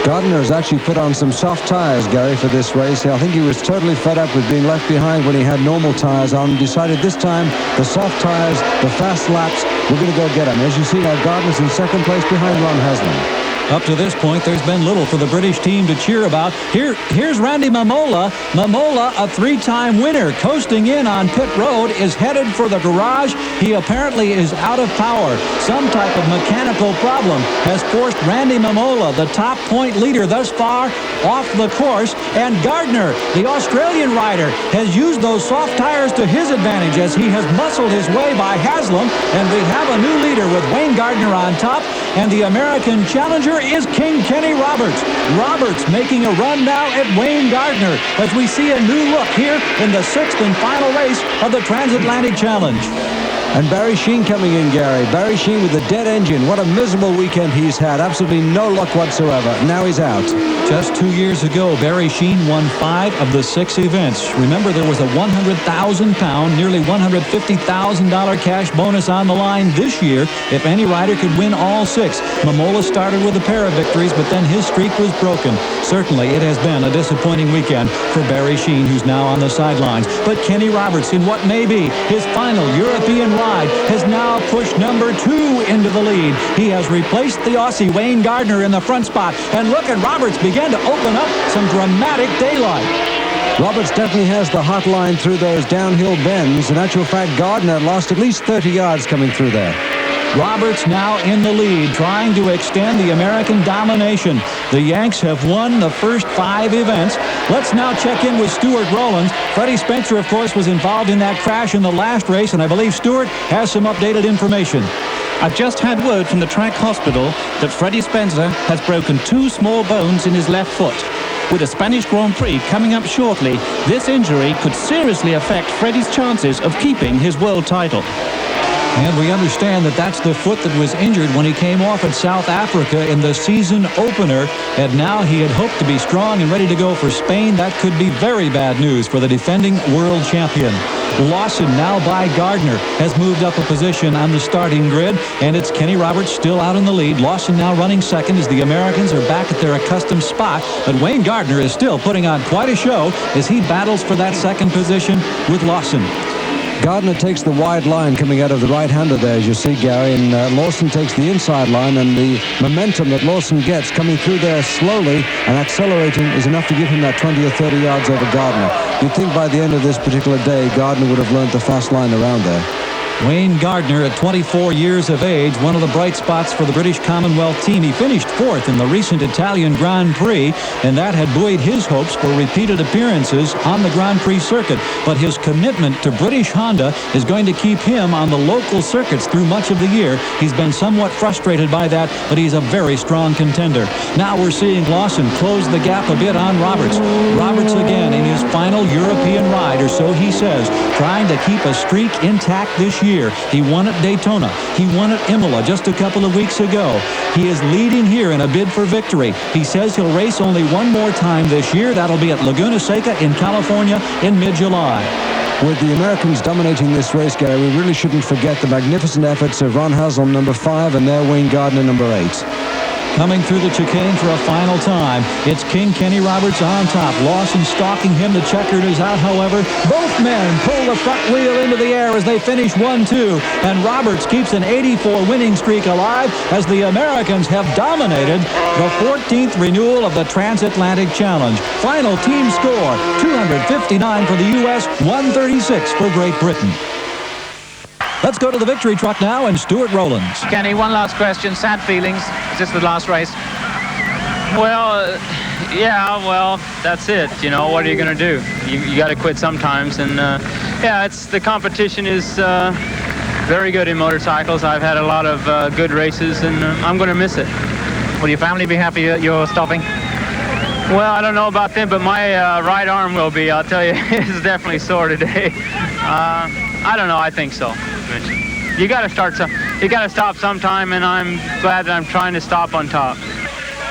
Gardner has actually put on some soft tyres, Gary, for this race. I think he was totally fed up with being left behind when he had normal tyres on. Decided this time the soft tyres, the fast laps, we're going to go get him. As you see now, Gardner's in 2nd place behind Ron Haslam. Up to this point, there's been little for the British team to cheer about. Here's Randy Mamola. Mamola, a three-time winner, coasting in on pit road, is headed for the garage. He apparently is out of power. Some type of mechanical problem has forced Randy Mamola, the top point leader thus far, off the course. And Gardner, the Australian rider, has used those soft tires to his advantage as he has muscled his way by Haslam. And we have a new leader with Wayne Gardner on top. And the American challenger is King Kenny Roberts. Roberts making a run now at Wayne Gardner as we see a new look here in the sixth and final race of the Transatlantic Challenge. And Barry Sheene coming in, Gary. Barry Sheene with a dead engine. What a miserable weekend he's had. Absolutely no luck whatsoever. Now he's out. Just 2 years ago, Barry Sheene won 5 of the 6 events. Remember, there was a £100,000, nearly $150,000 cash bonus on the line this year if any rider could win all 6. Mamola started with a pair of victories, but then his streak was broken. Certainly, it has been a disappointing weekend for Barry Sheene, who's now on the sidelines. But Kenny Roberts, in what may be his final European ride, has now pushed number 2 into the lead. He has replaced the Aussie Wayne Gardner in the front spot. And look at Roberts begin to open up some dramatic daylight. Roberts definitely has the hot line through those downhill bends. In actual fact, Gardner lost at least 30 yards coming through there. Roberts now in the lead, trying to extend the American domination. The Yanks have won the first 5 events. Let's now check in with Stuart Rowlands. Freddie Spencer, of course, was involved in that crash in the last race, and I believe Stuart has some updated information. I've just had word from the track hospital that Freddie Spencer has broken 2 small bones in his left foot. With the Spanish Grand Prix coming up shortly, this injury could seriously affect Freddie's chances of keeping his world title. And we understand that that's the foot that was injured when he came off at South Africa in the season opener. And now he had hoped to be strong and ready to go for Spain. That could be very bad news for the defending world champion. Lawson, now by Gardner, has moved up a position on the starting grid. And it's Kenny Roberts still out in the lead. Lawson now running second as the Americans are back at their accustomed spot. But Wayne Gardner is still putting on quite a show as he battles for that second position with Lawson. Gardner takes the wide line coming out of the right-hander there, as you see, Gary, and Lawson takes the inside line, and the momentum that Lawson gets coming through there slowly and accelerating is enough to give him that 20 or 30 yards over Gardner. You'd think by the end of this particular day, Gardner would have learned the fast line around there. Wayne Gardner at 24 years of age, one of the bright spots for the British Commonwealth team. He finished 4th in the recent Italian Grand Prix, and that had buoyed his hopes for repeated appearances on the Grand Prix circuit. But his commitment to British Honda is going to keep him on the local circuits through much of the year. He's been somewhat frustrated by that, but he's a very strong contender. Now we're seeing Lawson close the gap a bit on Roberts. Roberts again in his final European ride, or so he says, trying to keep a streak intact this year. He won at Daytona. He won at Imola just a couple of weeks ago. He is leading here in a bid for victory. He says he'll race only one more time this year. That'll be at Laguna Seca in California in mid-July. With the Americans dominating this race, Gary, we really shouldn't forget the magnificent efforts of Ron Haslam, number 5, and there Wayne Gardner, number 8. Coming through the chicane for a final time, it's King Kenny Roberts on top. Lawson stalking him. The checkered is out, however. Both men pull the front wheel into the air as they finish 1-2. And Roberts keeps an 84 winning streak alive as the Americans have dominated the 14th renewal of the Transatlantic Challenge. Final team score, 259 for the U.S., 136 for Great Britain. Let's go to the victory truck now and Stuart Rowlands. Kenny, one last question. Sad feelings. Is this the last race? Well, yeah, well, that's it. You know, what are you going to do? You got to quit sometimes. And, yeah, the competition is very good in motorcycles. I've had a lot of good races, and I'm going to miss it. Will your family be happy that you're stopping? Well, I don't know about them, but my right arm will be. I'll tell you, it's definitely sore today. I don't know. I think so. You got to stop sometime, and I'm glad that I'm trying to stop on top.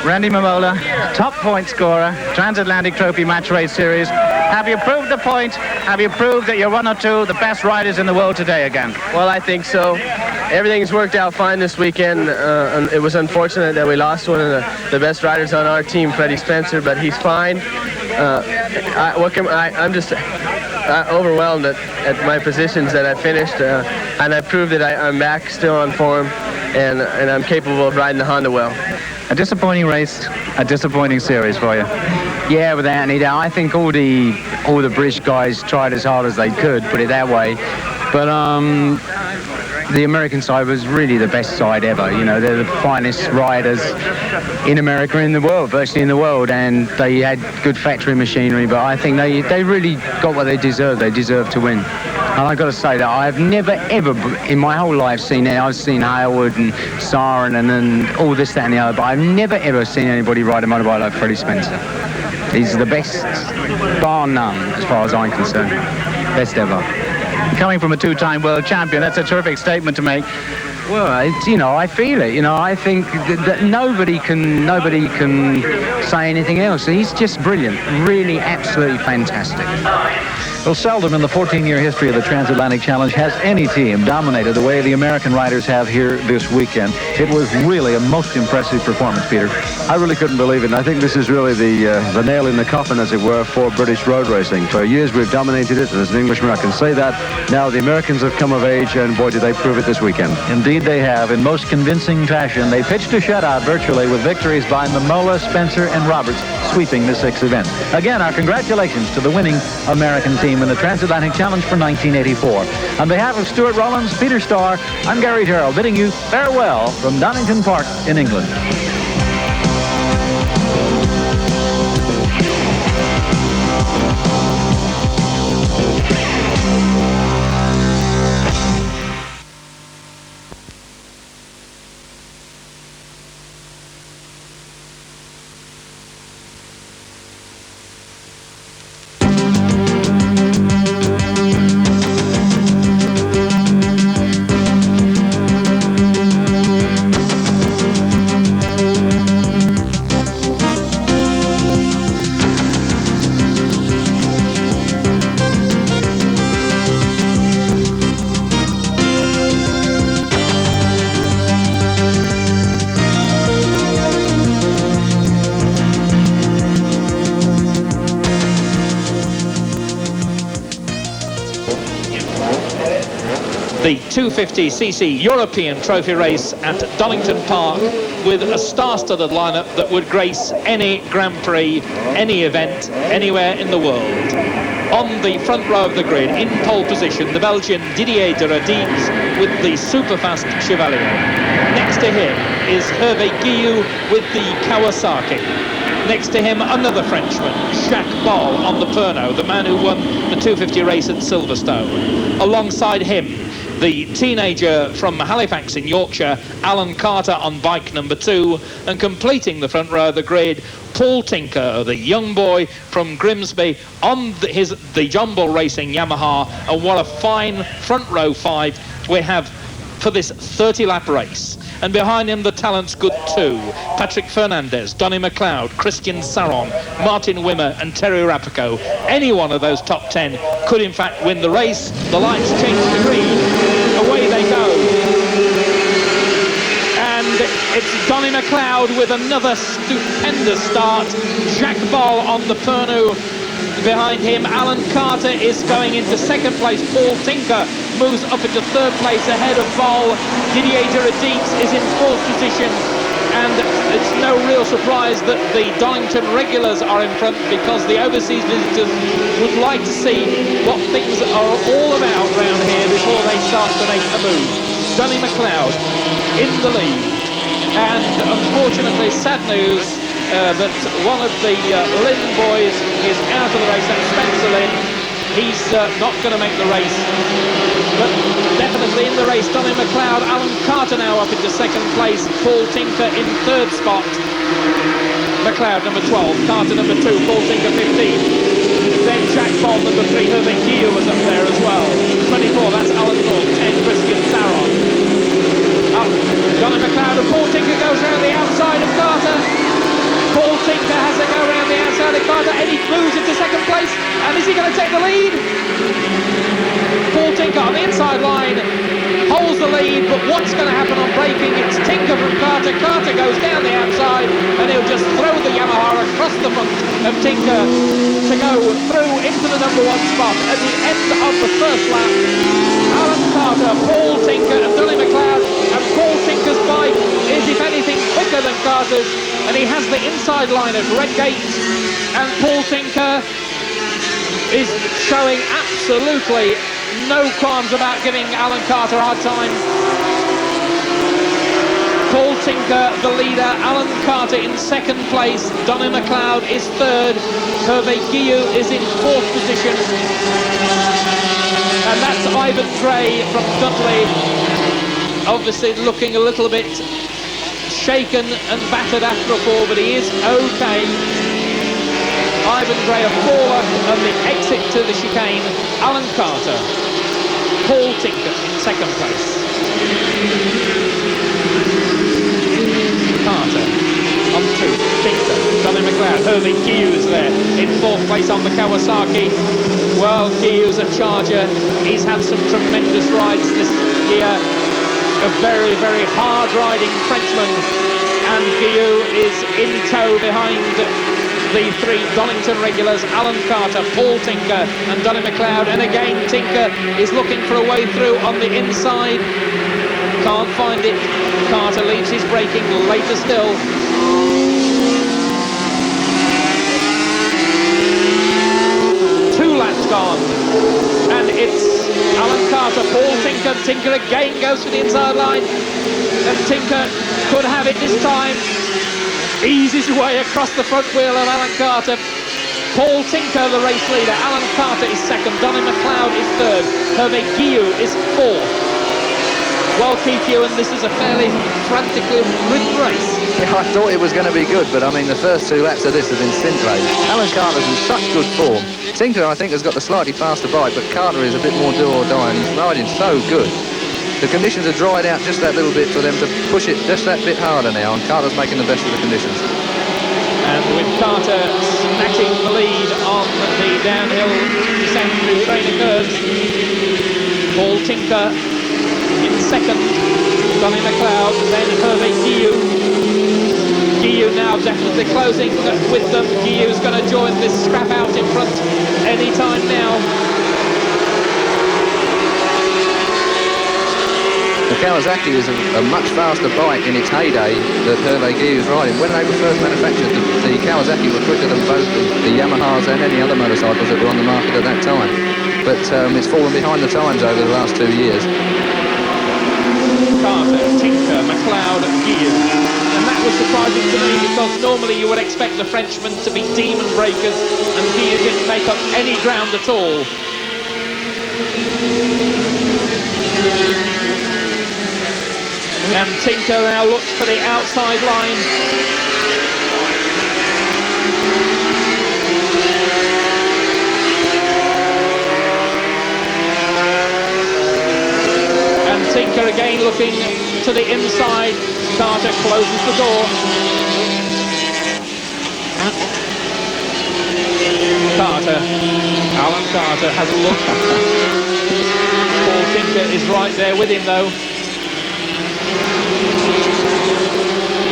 Randy Mamola, top point scorer, Transatlantic Trophy Match Race Series. Have you proved the point? Have you proved that you're one or two the best riders in the world today again? Well, I think so. Everything's worked out fine this weekend. It was unfortunate that we lost one of the best riders on our team, Freddie Spencer, but he's fine. I'm just overwhelmed at my positions that I finished, and I proved that I'm back still on form, and I'm capable of riding the Honda well. A disappointing race, a disappointing series for you. Yeah, without any doubt. I think all the British guys tried as hard as they could, put it that way. But the American side was really the best side ever. You know, they're the finest riders in America, in the world, virtually in the world, and they had good factory machinery. But I think they really got what they deserved. They deserved to win. And I've got to say that I've never, ever in my whole life seen it. I've seen Hayward and Siren and all this, that and the other, but I've never, ever seen anybody ride a motorbike like Freddie Spencer. He's the best, bar none, as far as I'm concerned. Best ever. Coming from a two-time world champion, that's a terrific statement to make. Well, you know, I feel it. You know, I think that nobody can say anything else. He's just brilliant, really, absolutely fantastic. Well, seldom in the 14-year history of the Transatlantic Challenge has any team dominated the way the American riders have here this weekend. It was really a most impressive performance, Peter. I really couldn't believe it. And I think this is really the nail in the coffin, as it were, for British road racing. For years we've dominated it, and as an Englishman I can say that. Now the Americans have come of age, and boy, did they prove it this weekend. Indeed they have, in most convincing fashion. They pitched a shutout virtually, with victories by Momola, Spencer, and Roberts sweeping the 6 events. Again, our congratulations to the winning American team in the Transatlantic Challenge for 1984. On behalf of Stuart Rollins, Peter Starr, I'm Gary Gerald, bidding you farewell from Donington Park in England. The 250cc European Trophy race at Donington Park, with a star-studded lineup that would grace any Grand Prix, any event, anywhere in the world. On the front row of the grid, in pole position, the Belgian Didier de Radines with the super-fast Chevalier. Next to him is Hervé Guillou with the Kawasaki. Next to him, another Frenchman, Jacques Ball on the Pernod, the man who won the 250 race at Silverstone. Alongside him, the teenager from Halifax in Yorkshire, Alan Carter on bike number 2, and completing the front row of the grid, Paul Tinker, the young boy from Grimsby, on the John Bull Racing Yamaha. And what a fine front row 5 we have for this 30-lap race. And behind him, the talents good too. Patrick Fernandez, Donny McLeod, Christian Saron, Martin Wimmer and Terry Rapico. Any one of those top 10 could in fact win the race. The lights change to green. Away they go. And it's Donny McLeod with another stupendous start. Jacques Ball on the Pernod. Behind him, Alan Carter is going into second place. Paul Tinker moves up into third place ahead of Ball. Didier de Radines is in fourth position. And it's no real surprise that the Donington regulars are in front, because the overseas visitors would like to see what things are all about round here before they start to make a move. Donny McLeod in the lead. And unfortunately, sad news, that one of the Lynn boys is out of the race. That's Spencer Lynn. He's not going to make the race, but definitely in the race. Donny McLeod, Alan Carter now up into second place, Paul Tinker in third spot. McLeod number 12, Carter number 2, Paul Tinker 15. Then Jack Ball number 3, Hervé Guillou was up there as well. 24, that's Alan North, 10, Christian Saron. Up, Donny McLeod and Paul Tinker goes around the outside of Carter. Paul Tinker has to go around the outside of Carter, and he moves into second place. And is he going to take the lead? Paul Tinker on the inside line holds the lead, but what's going to happen on braking? It's Tinker from Carter. Carter goes down the outside, and he'll just throw the Yamaha across the front of Tinker to go through into the number 1 spot at the end of the first lap. Alan Carter, Paul Tinker and Donny McLeod, and Paul Tinker's bike is, if anything, quicker than Carter's. the inside line of Redgate, and Paul Tinker is showing absolutely no qualms about giving Alan Carter a hard time. Paul Tinker, the leader, Alan Carter in second place, Donny McLeod is third, Hervé Guillou is in fourth position, and that's Ivan Gray from Dudley, obviously looking a little bit shaken and battered after a fall, but he is okay. Ivan Gray a faller and the exit to the chicane. Alan Carter, Paul Tinker in second place. Carter on two, Tinker, Donny McLeod, Hervé Guillou there in fourth place on the Kawasaki. Well, Guillau's a charger. He's had some tremendous rides this year. A very, very hard-riding Frenchman, and Guillou is in tow behind the three Donington regulars, Alan Carter, Paul Tinker and Donny McLeod, and again Tinker is looking for a way through on the inside. Can't find it. Carter leaves his braking later still. Two laps gone, and it's Alan Carter, Paul Tinker. Tinker again goes for the inside line, and Tinker could have it this time. Eases his way across the front wheel of Alan Carter. Paul Tinker, the race leader. Alan Carter is second. Donny McLeod is third. Hervé Guillou is fourth. Well, Keith Ewan, this is a fairly frantically ridden race. Yeah, I thought it was going to be good, but I mean, the first two laps of this have been scintillating. Alan Carter's in such good form. Tinker, I think, has got the slightly faster bike, but Carter is a bit more do or die, and he's riding so good. The conditions are dried out just that little bit for them to push it just that bit harder now, and Carter's making the best of the conditions. And with Carter snatching the lead on the downhill descent through trainer curves, Paul Tinker in second, Donny McLeod, then Hervé Guillou. Guillou now definitely closing with them. Guillau's going to join this scrap out in front any time now. The Kawasaki is a much faster bike in its heyday that Hervé Guillau's riding. When they were first manufactured, the Kawasaki were quicker than both the Yamahas and any other motorcycles that were on the market at that time. But it's fallen behind the times over the last 2 years. Carter, Tinker, McLeod, Guillou. And that was surprising to me, because normally you would expect the Frenchmen to be demon breakers, and Guillou didn't make up any ground at all. And Tinker now looks for the outside line. And Tinker again looking to the inside. Carter closes the door. Carter, Alan Carter has a look. Paul Tinker is right there with him though.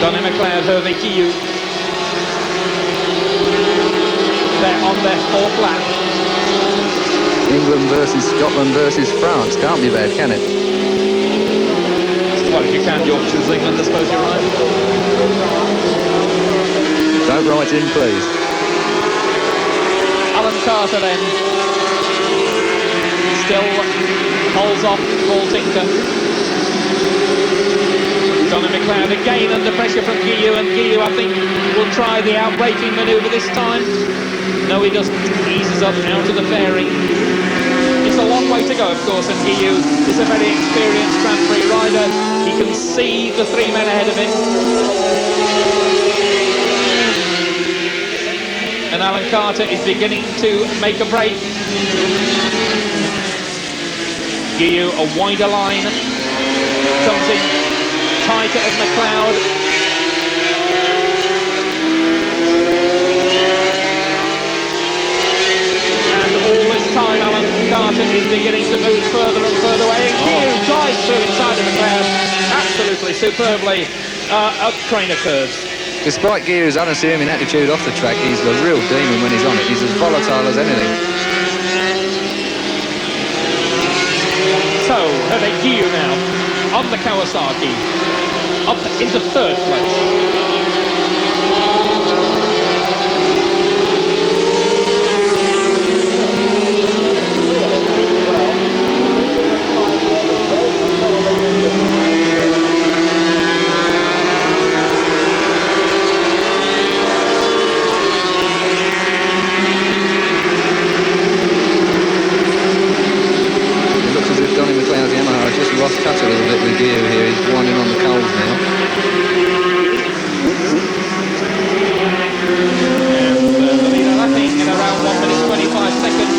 Donny McLeod, Hervé Guillou. They're on their fourth lap. England versus Scotland versus France. Can't be bad, can it? Well, if you can, you'll choose England, I suppose you're right. Don't write in, please. Alan Carter then still holds off Paul Tinker. Donny McLeod again under pressure from Guillou, and Guillou, I think, will try the outbraking manoeuvre this time. No, he doesn't. Eases up out of the fairing. It's a long way to go, of course, and Guillou is a very experienced Grand Prix rider. He can see the three men ahead of him. And Alan Carter is beginning to make a break. Guillou, a wider line, comes in tighter as McLeod. And all this time Alan Carter is beginning to move further and further away. And Guillou drives through inside of McLeod absolutely superbly up trainer curves. Despite Guillau's unassuming attitude off the track, he's a real demon when he's on it. He's as volatile as anything. So, Hervé Guillou now on the Kawasaki, up into third place. touch a little bit with Guillou here. He's winding on the coals now. The leader lapping at around 1 minute 25 seconds,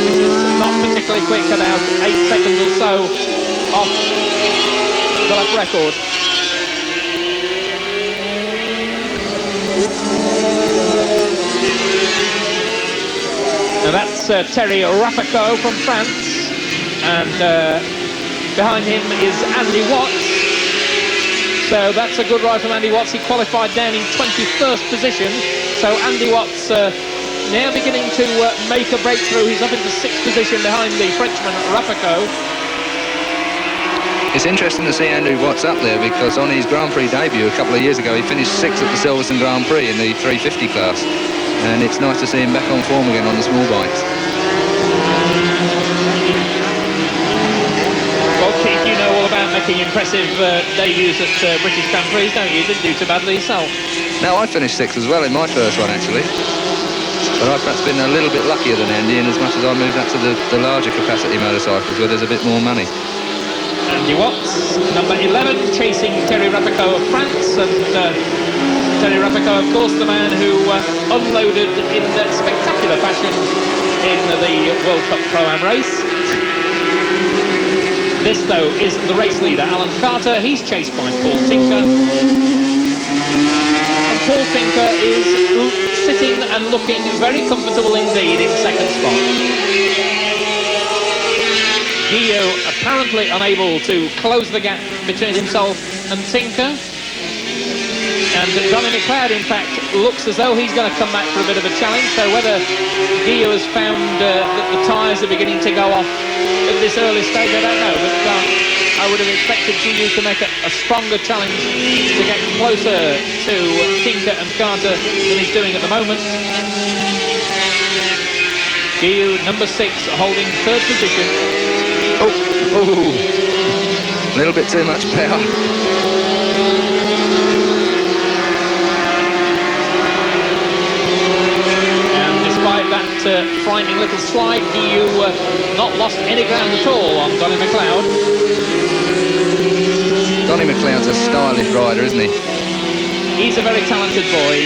which is not particularly quick, about 8 seconds or so off the lap record. Now that's Terry Rapico from France, and behind him is Andy Watts. So that's a good ride from Andy Watts. He qualified down in 21st position. So Andy Watts now beginning to make a breakthrough. He's up into 6th position behind the Frenchman Rapico. It's interesting to see Andrew Watts up there because on his Grand Prix debut a couple of years ago he finished 6th at the Silverstone Grand Prix in the 350 class, and it's nice to see him back on form again on the small bikes. Well, Keith, you know all about making impressive debuts at British Grand Prix, don't you? Didn't do too badly yourself. No, I finished 6th as well in my first one actually, but I've perhaps been a little bit luckier than Andy in as much as I moved up to the larger capacity motorcycles where there's a bit more money. Andy Watts, number 11, chasing Terry Rapico of France, and Terry Rapico, of course, the man who unloaded in spectacular fashion in the World Cup Pro-Am race. This, though, is the race leader, Alan Carter. He's chased by Paul Tinker. And Paul Tinker is sitting and looking very comfortable indeed in second spot. Guillou apparently unable to close the gap between himself and Tinker. And Donny McLeod, in fact, looks as though he's going to come back for a bit of a challenge. So whether Guillou has found that the tyres are beginning to go off at this early stage, I don't know. But I would have expected Guillou to make a stronger challenge to get closer to Tinker and Carter than he's doing at the moment. Guillou, number 6, holding 3rd position. Oh, a little bit too much power. And despite that frightening little slide, Guillou not lost any ground at all on Donny McLeod. Donny McLeod's a stylish rider, isn't he? He's a very talented boy.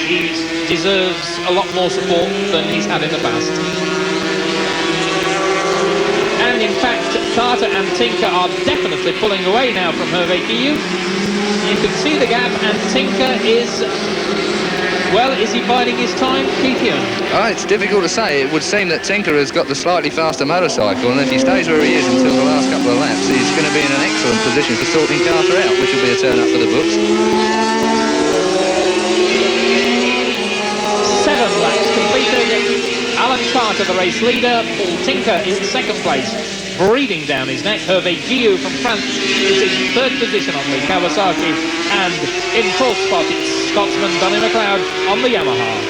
He deserves a lot more support than he's had in the past. And in fact, Carter and Tinker are definitely pulling away now from Hervé Guillou. You can see the gap, and Tinker is, well, is he biding his time, Keith Ewan? Oh, it's difficult to say. It would seem that Tinker has got the slightly faster motorcycle, and if he stays where he is until the last couple of laps, he's going to be in an excellent position for sorting Carter out, which will be a turn up for the books. 7 laps completed. Alan Carter, the race leader. Paul Tinker in 2nd place, breathing down his neck. Hervé Guillou from France is in 3rd position on the Kawasaki, and in 4th spot it's Scotsman Donny McLeod on the Yamaha.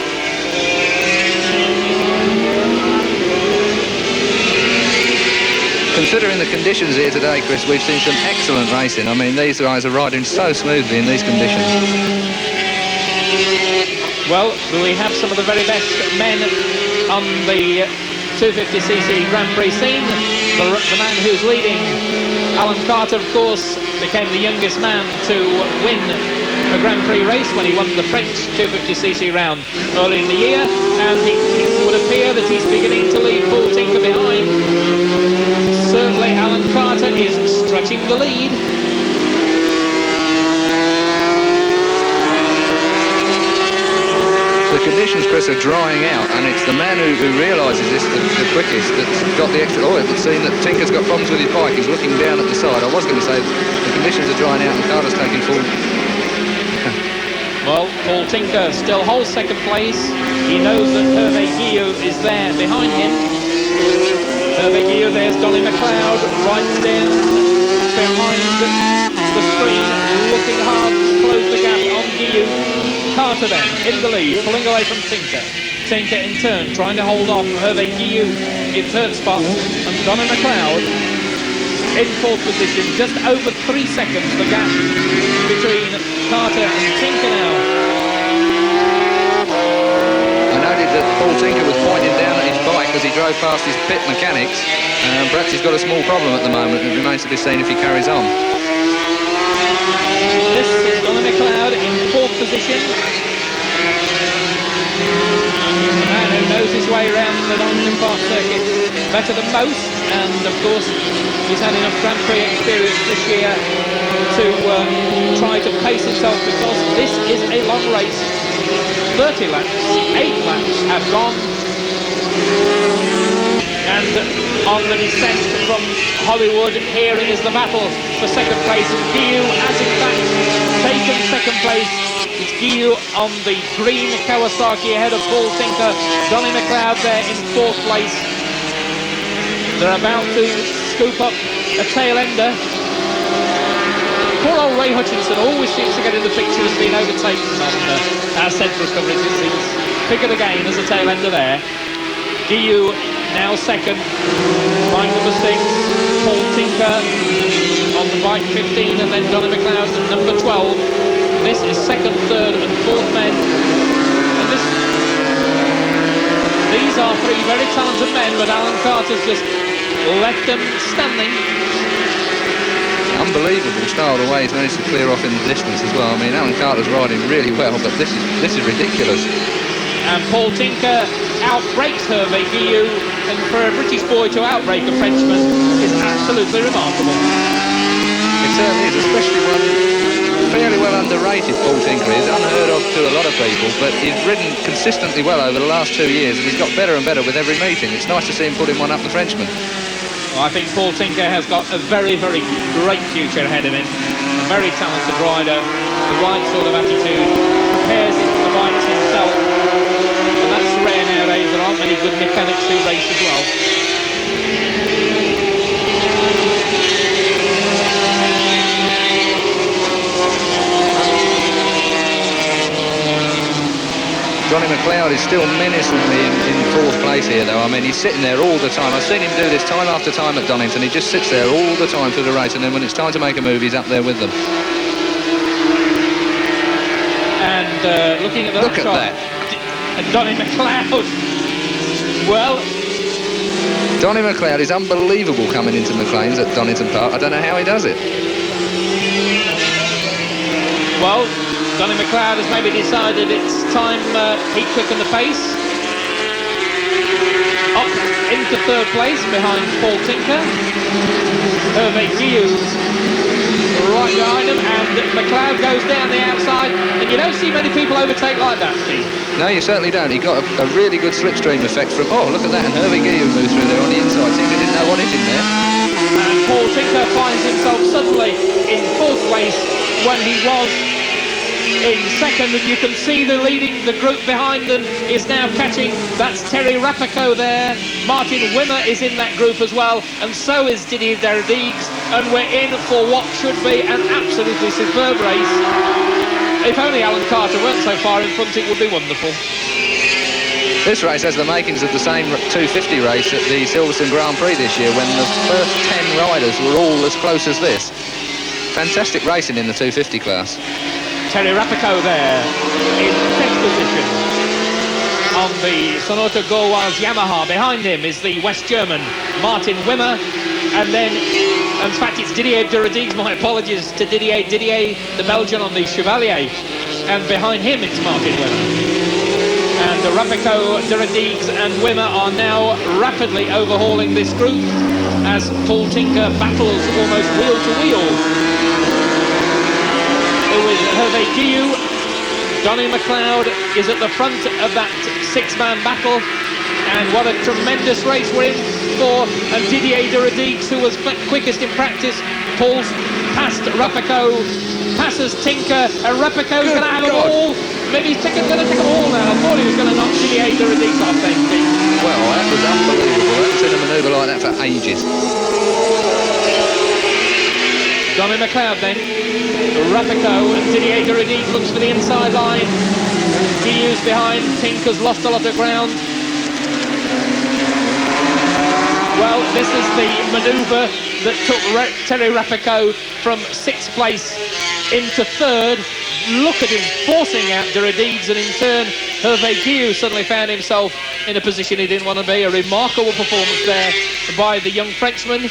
Considering the conditions here today, Chris, we've seen some excellent racing. I mean, these guys are riding so smoothly in these conditions. Well, we have some of the very best men on the 250cc Grand Prix scene. The man who's leading, Alan Carter, of course, became the youngest man to win a Grand Prix race when he won the French 250cc round early in the year, and it would appear that he's beginning to leave Paul Tinker behind. Certainly Alan Carter is stretching the lead. The conditions, Chris, are drying out, and it's the man who realises this the quickest that's got the extra oil. It's seen that Tinker's got problems with his bike. He's looking down at the side. I was going to say the conditions are drying out and Carter's taking full. Well, Paul Tinker still holds 2nd place. He knows that Hervé Guillou is there behind him. Hervé Guillou, there's Donny McLeod right down behind the screen, looking hard to close the gap on Guillou. Carter then in the lead, pulling away from Tinker. Tinker in turn trying to hold off Hervé Guillou in 3rd spot, and Donny McLeod in 4th position. Just over 3 seconds the gap between Carter and Tinker now. I noted that Paul Tinker was pointing down at his bike because he drove past his pit mechanics. Perhaps he's got a small problem at the moment. It remains to be seen if he carries on. This is Donny McLeod in 4th position. The man who knows his way around the Donington Park circuit better than most, and of course he's had enough Grand Prix experience this year to try to pace himself, because this is a long race. 30 laps, 8 laps have gone, and on the descent from Hollywood, here is the battle for second place. Guillou has in fact taken second place. It's Guillou on the green Kawasaki ahead of Paul Tinker. Donny McLeod there in 4th place. They're about to scoop up a tail ender. Poor old Ray Hutchinson always seems to get in the picture as being overtaken on our central coverage. It seems bigger again as a tail ender there. Guillou now second. Bike number 6, Paul Tinker on the bike 15, and then Donny McLeod at number 12. This is 2nd, 3rd and 4th men. And these are 3 very talented men, but Alan Carter's just left them standing. Unbelievable style the way he's managed to clear off in the distance as well. I mean, Alan Carter's riding really well, but this is ridiculous. And Paul Tinker outbreaks Hervé Guillou, and for a British boy to outbreak a Frenchman is absolutely remarkable. It certainly is, especially one fairly well underrated. Paul Tinker is unheard of to a lot of people, but he's ridden consistently well over the last 2 years, and he's got better and better with every meeting. It's nice to see him putting one up the Frenchman. Well, I think Paul Tinker has got a very, very great future ahead of him. A very talented rider, the right sort of attitude, prepares the bikes himself, and that's rare nowadays. There aren't many good mechanics who race as well. Donny McLeod is still menacingly in 4th place here, though. I mean, he's sitting there all the time. I've seen him do this time after time at Donington. He just sits there all the time through the race, and then when it's time to make a move, he's up there with them. And looking at the Look at that. Donny McLeod. Well, Donny McLeod is unbelievable coming into McLean's at Donington Park. I don't know how he does it. Well, Donny McLeod has maybe decided it's time he quicken the pace. Up into 3rd place behind Paul Tinker. Hervé Guillou right behind him, and McLeod goes down the outside, and you don't see many people overtake like that, Steve. No, you certainly don't. He got a really good slipstream effect from... Oh, look at that, and Hervé Guillou moves through there on the inside. Seems he didn't know what hit him there. And Paul Tinker finds himself suddenly in 4th place when he was in 2nd, and you can see the group behind them is now catching. That's Terry Rapico there. Martin Wimmer is in that group as well, and so is Didier Deradigues, and we're in for what should be an absolutely superb race. If only Alan Carter weren't so far in front, it would be wonderful. This race has the makings of the same 250 race at the Silverstone Grand Prix this year, when the first 10 riders were all as close as this. Fantastic racing in the 250 class. Terry Rapico there in 10th position on the Sonoto Gauloise Yamaha. Behind him is the West German Martin Wimmer, and then, in fact, it's Didier Deradigues. My apologies to Didier, the Belgian on the Chevalier, and behind him it's Martin Wimmer. And Rapico, Deradigues and Wimmer are now rapidly overhauling this group as Paul Tinker battles almost wheel to wheel with Hervé Guillou. Donny McLeod is at the front of that 6-man battle, and what a tremendous race we're in for. And Didier Deradigues, who was quickest in practice, pulls past Rapico, passes Tinker, and Rapico's going to have them all. Maybe he's going to take them all now. I thought he was going to knock Didier Deradigues off then. Well, that was unbelievable. I haven't seen a manoeuvre like that for ages. Donny McLeod then. Rapico and Didier Deradigues looks for the inside line. Guillau's behind. Tinker's lost a lot of ground. Well, this is the manoeuvre that took Terry Rapico from 6th place into 3rd. Look at him forcing out Duradides, and in turn Hervé Guillou suddenly found himself in a position he didn't want to be. A remarkable performance there by the young Frenchman.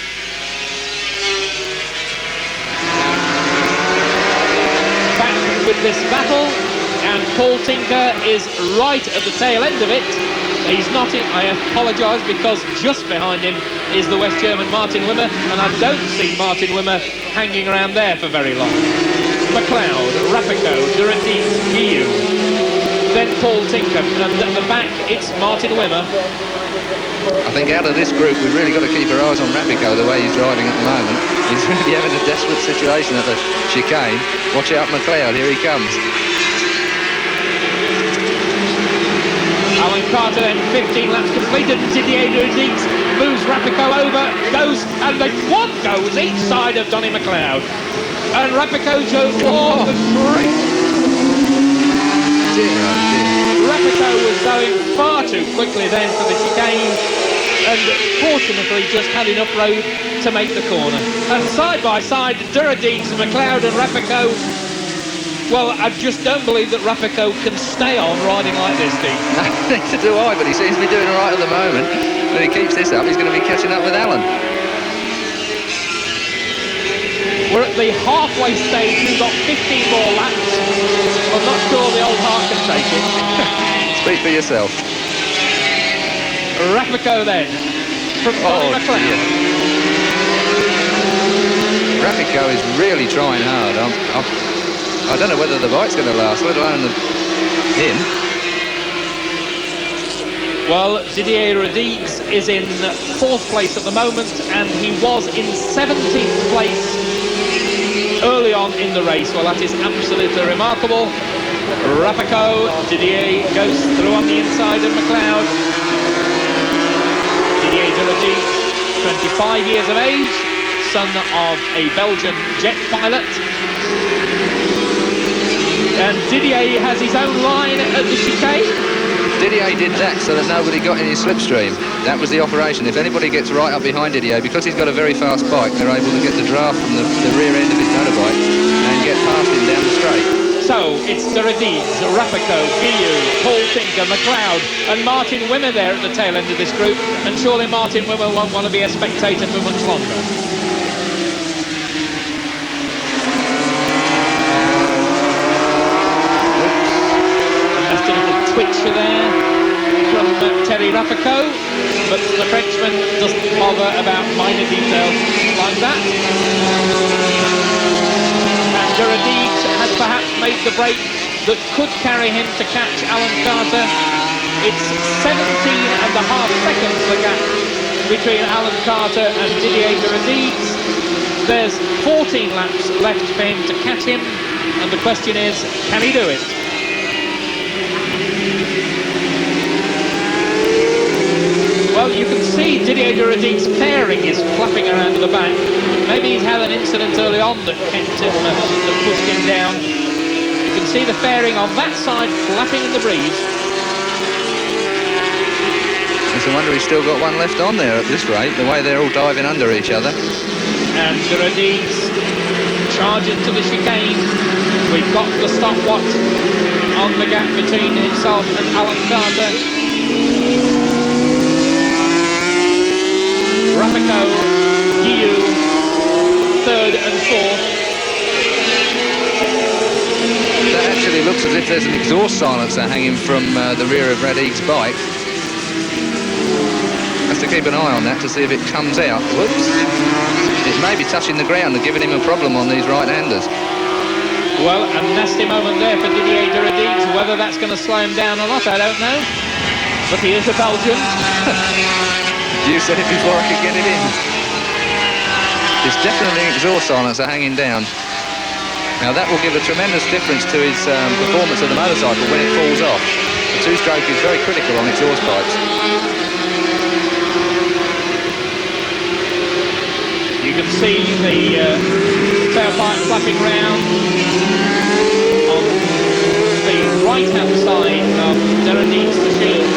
Back with this battle, and Paul Tinker is right at the tail end of it. He's not in, I apologise, because just behind him is the West German Martin Wimmer, and I don't see Martin Wimmer hanging around there for very long. McLeod, Rapico, Duradides, Guillou, then Paul Tinker, and at the back it's Martin Wimmer. I think out of this group we've really got to keep our eyes on Rapico, the way he's riding at the moment. He's really having a desperate situation at the chicane. Watch out, McLeod, here he comes. Alan Carter then, 15 laps completed. Didier Duradides moves Rapico over, goes, and one goes each side of Donny McLeod. And Rapico goes for the trick. Rapico was going far too quickly then for the chicane, and fortunately just had enough road to make the corner. And side by side, Duradides, McLeod and Rapico. Well, I just don't believe that Rapico can stay on riding like this, Steve. Neither do I, but he seems to be doing all right at the moment. If he keeps this up, he's going to be catching up with Alan. We're at the halfway stage. We've got 15 more laps. I'm not sure the old heart can take it. Speak for yourself. Rapico then, from Donny McLeod. Rapico is really trying hard. I don't know whether the bike's going to last, let alone him. Well, Didier Duradides is in 4th place at the moment, and he was in 17th place early on in the race. Well, that is absolutely remarkable. Rapico, Didier goes through on the inside of McLeod. Didier Duradides, 25 years of age, son of a Belgian jet pilot. And Didier has his own line at the chicane. Didier did that so that nobody got in his slipstream. That was the operation. If anybody gets right up behind Didier, because he's got a very fast bike, they're able to get the draft from the rear end of his motorbike and get past him down the straight. So it's Duradides, Rapico, Guillou, Paul Tinker, McLeod and Martin Wimmer there at the tail end of this group, and surely Martin Wimmer won't want to be a spectator for much longer. Twitcher there from Terry Rapico, but the Frenchman doesn't bother about minor details like that. And Duradides has perhaps made the break that could carry him to catch Alan Carter. It's 17.5 seconds the gap between Alan Carter and Didier Duradides. There's 14 laps left for him to catch him, and the question is, can he do it? Well, you can see Didier Duradides' fairing is flapping around at the back. Maybe he's had an incident early on that kept him, that pushed him down. You can see the fairing on that side flapping in the breeze. It's a wonder he's still got one left on there at this rate, the way they're all diving under each other. And Duradides charging to the chicane. We've got the stopwatch on the gap between himself and Alan Carter. Rapico, Guillou, 3rd and 4th. That actually looks as if there's an exhaust silencer hanging from the rear of Radique's bike. Has to keep an eye on that to see if it comes out. Whoops. It may be touching the ground and giving him a problem on these right-handers. Well, a nasty moment there for Didier Duradides. Whether that's going to slow him down or not, I don't know. But he is a Belgian. You said it before I could get it in. There's definitely an exhaust silencer hanging down. Now that will give a tremendous difference to his performance of the motorcycle when it falls off. The two-stroke is very critical on exhaust pipes. You can see the tailpipe flapping round on the right-hand side of Duradides' machine.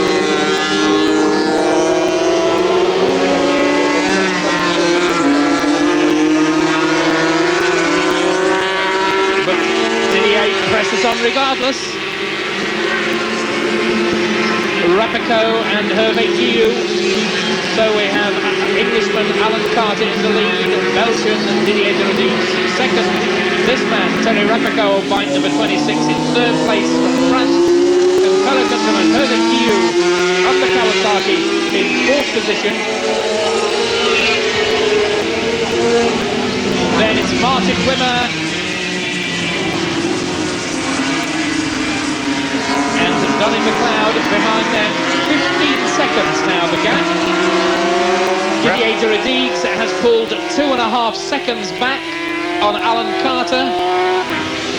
presses on regardless. Rapico and Hervé Guillou. So we have Englishman Alan Carter in the lead, Belgian Didier Derodines second. This man, Terry Rapico, bike number 26 in third place from France. And fellow countryman Hervé Guillou of the Kawasaki in fourth position. Then it's Martin Wimmer and Donny McLeod behind them. 15 seconds now the gap. Didier Derodines has pulled 2.5 seconds back on Alan Carter.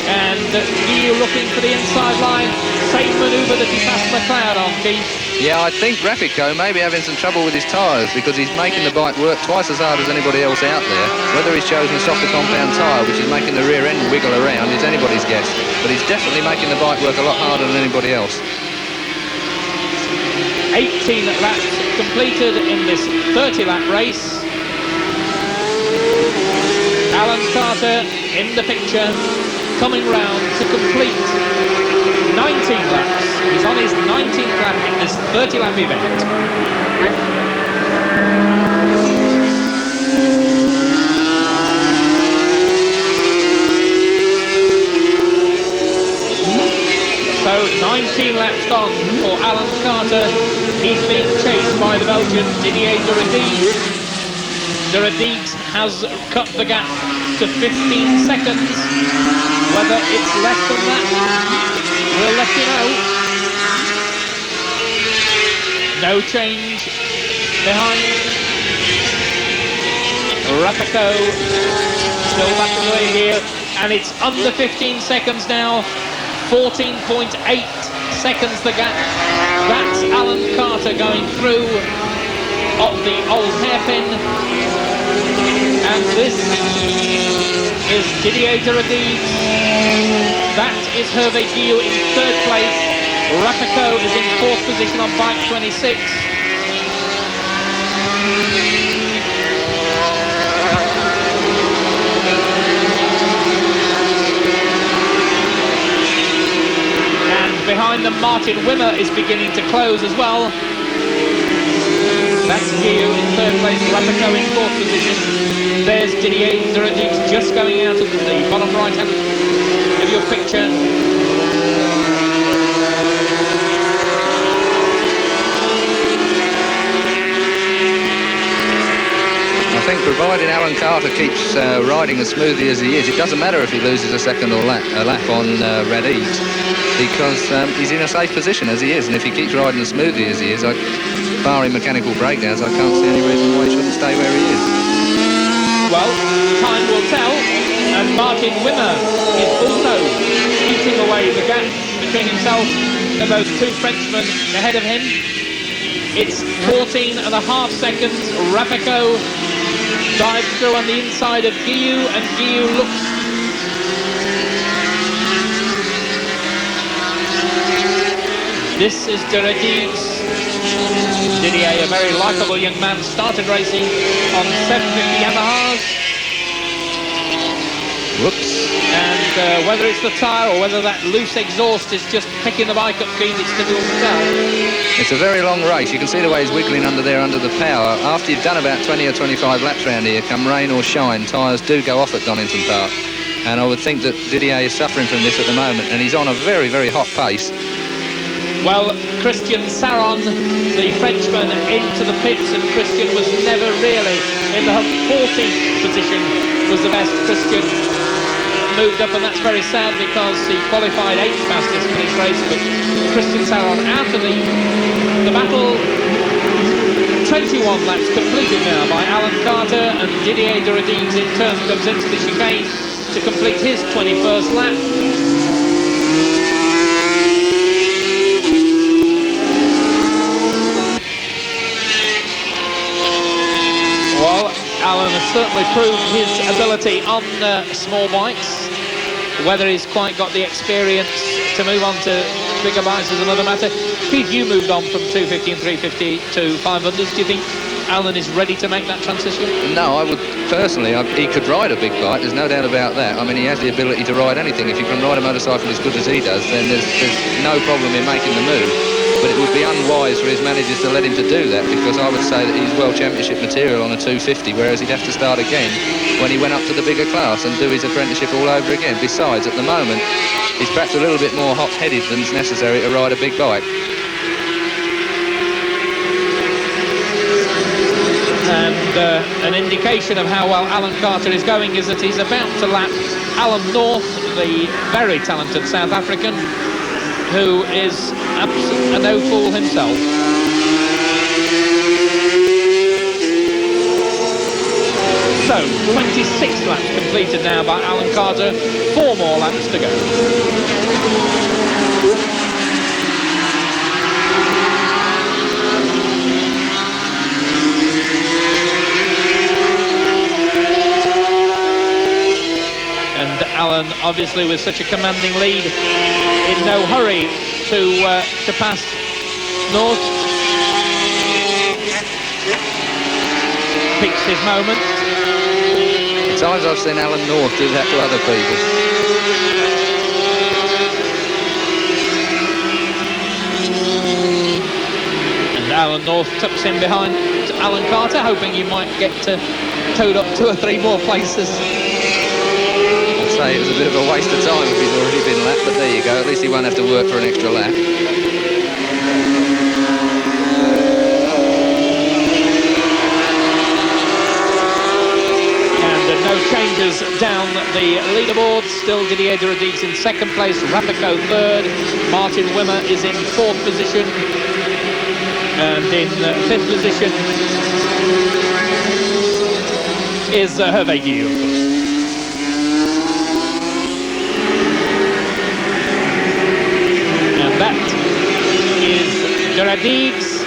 And Guillou looking for the inside line. Same manoeuvre that he passed McLeod on, Keith. Yeah, I think Rapico may be having some trouble with his tyres because he's making the bike work twice as hard as anybody else out there. Whether he's chosen a softer compound tyre, which is making the rear end wiggle around, is anybody's guess. But he's definitely making the bike work a lot harder than anybody else. 18 laps completed in this 30-lap race. Alan Carter in the picture, coming round to complete 19 laps. He's on his 19th lap in this 30-lap event. So 19 laps gone for Alan Carter. He's being chased by the Belgian Didier Derodines. Derodines has cut the gap to 15 seconds. Whether it's less than that, we'll let you know. No change behind. Rapico still back the way here, and it's under 15 seconds now. 14.8 seconds the gap. That's Alan Carter going through of the old hairpin. And this is Didier Derodines. That is Hervé Guillou in third place. Rapico is in fourth position on bike 26. Behind them, Martin Wimmer is beginning to close as well. That's Guillou in third place, Rapico in fourth position. There's Didier Derodines just going out of the bottom right hand of your picture. I think provided Alan Carter keeps riding as smoothly as he is, it doesn't matter if he loses a second or a lap on Radigues, because he's in a safe position as he is, and if he keeps riding as smoothly as he is, barring mechanical breakdowns, I can't see any reason why he shouldn't stay where he is. Well, time will tell, and Martin Wimmer is also eating away the gap between himself and those two Frenchmen ahead of him. It's 14.5 seconds. Rapico dives through on the inside of Guillou, and Guillou looks This is Derodines. Didier, a very likeable young man, started racing on 750 Yamahas. Whoops. And whether it's the tyre or whether that loose exhaust is just picking the bike up, Keith, it's difficult to tell. It's a very long race. You can see the way he's wiggling under there under the power. After you've done about 20 or 25 laps round here, come rain or shine, tyres do go off at Donington Park. And I would think that Didier is suffering from this at the moment, and he's on a very, very hot pace. Well, Christian Saron, the Frenchman, into the pits, and Christian was never really in the 14th position was the best. Christian moved up, and that's very sad because he qualified 8th fastest for this race, but Christian Saron out of the battle. 21 laps completed now by Alan Carter, and Didier Derodines in turn comes into the chicane to complete his 21st lap. Well, Alan has certainly proved his ability on small bikes. Whether he's quite got the experience to move on to bigger bikes is another matter. Keith, you moved on from 250 and 350 to 500s. Do you think Alan is ready to make that transition? No, I would personally, he could ride a big bike, there's no doubt about that. I mean, he has the ability to ride anything. If you can ride a motorcycle as good as he does, then there's no problem in making the move. But it would be unwise for his managers to let him to do that, because I would say that he's World Championship material on a 250, whereas he'd have to start again when he went up to the bigger class and do his apprenticeship all over again. Besides, at the moment, he's perhaps a little bit more hot-headed than's necessary to ride a big bike. And an indication of how well Alan Carter is going is that he's about to lap Alan North, the very talented South African, who is a no-fool himself. So, 26 laps completed now by Alan Carter, 4 more laps to go. Alan, obviously with such a commanding lead, in no hurry to pass North. Picks his moment. At times I've seen Alan North do that to other people. And Alan North tucks in behind Alan Carter, hoping he might get towed up 2 or 3 more places. It was a bit of a waste of time if he's already been lapped, but there you go, at least he won't have to work for an extra lap. And no changes down the leaderboard. Still Didier Duradigue in 2nd place, Rapico 3rd, Martin Wimmer is in 4th position, and in 5th position is Hervé Guillaume. That is Duradigue's.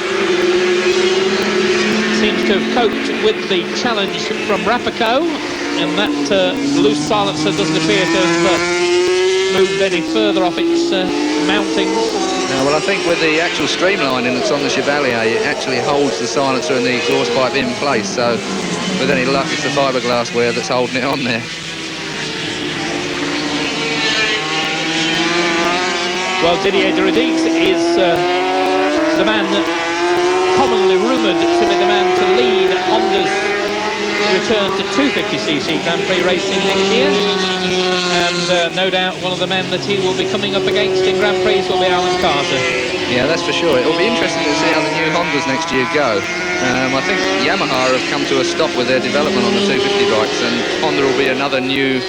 Seems to have coped with the challenge from Rapico, and that loose silencer doesn't appear to have moved any further off its mountings. No, well, I think with the actual streamlining that's on the Chevalier, it actually holds the silencer and the exhaust pipe in place, so with any luck it's the fiberglass wear that's holding it on there. Well, Didier Duradigue is the man commonly rumoured to be the man to lead Honda's return to 250cc Grand Prix racing next year. And no doubt one of the men that he will be coming up against in Grand Prix will be Alan Carter. Yeah, that's for sure. It'll be interesting to see how the new Hondas next year go. I think Yamaha have come to a stop with their development on the 250 bikes, and Honda will be another new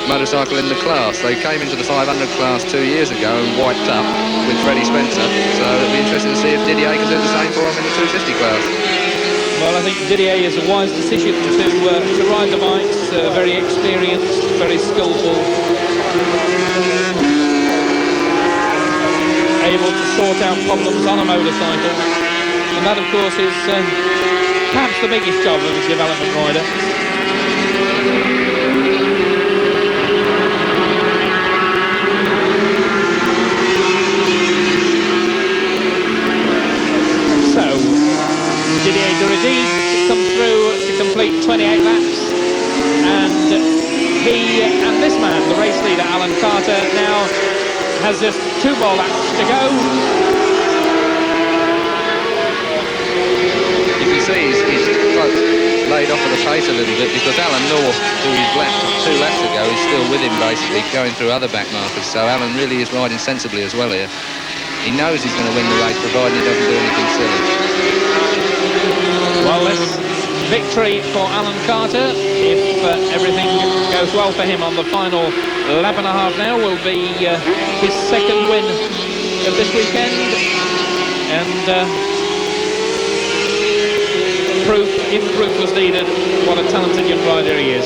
motorcycle in the class. They came into the 500 class 2 years ago and wiped up with Freddie Spencer, so it'll be interesting to see if Didier can do the same for them in the 250 class. Well, I think Didier is a wise decision to ride the bikes, very experienced, very skillful, able to sort out problems on a motorcycle, and that of course is perhaps the biggest job of a development rider. Didier Duradigue comes through to complete 28 laps, and he and this man, the race leader Alan Carter, now has just 2 more laps to go. You can see he's laid off of the pace a little bit, because Alan North, who he's lapped 2 laps ago, is still with him basically, going through other back markers, so Alan really is riding sensibly as well here. He knows he's going to win the race, provided he doesn't do anything silly. Well, this victory for Alan Carter, if everything goes well for him on the final lap and a half now, will be his 2nd win of this weekend, and proof, if proof was needed, what a talented young rider he is.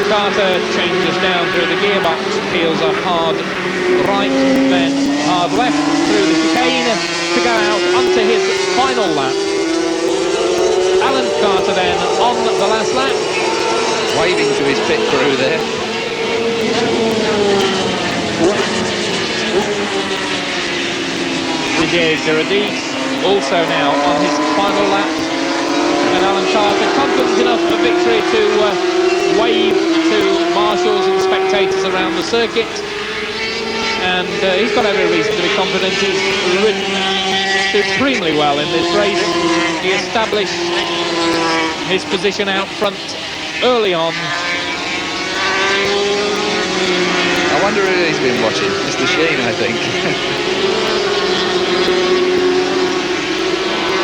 Carter changes down through the gearbox. Peels are hard right, then hard left through the chicane to go out onto his final lap. Alan Carter then on the last lap. Waving to his pit crew there. Didier Giroudis also now on his final lap. And Alan Carter confident enough of victory to wave to marshals and spectators around the circuit. And he's got every reason to be confident. He's ridden supremely well in this race. He established his position out front early on. I wonder who he's been watching. Mr. Sheen, I think.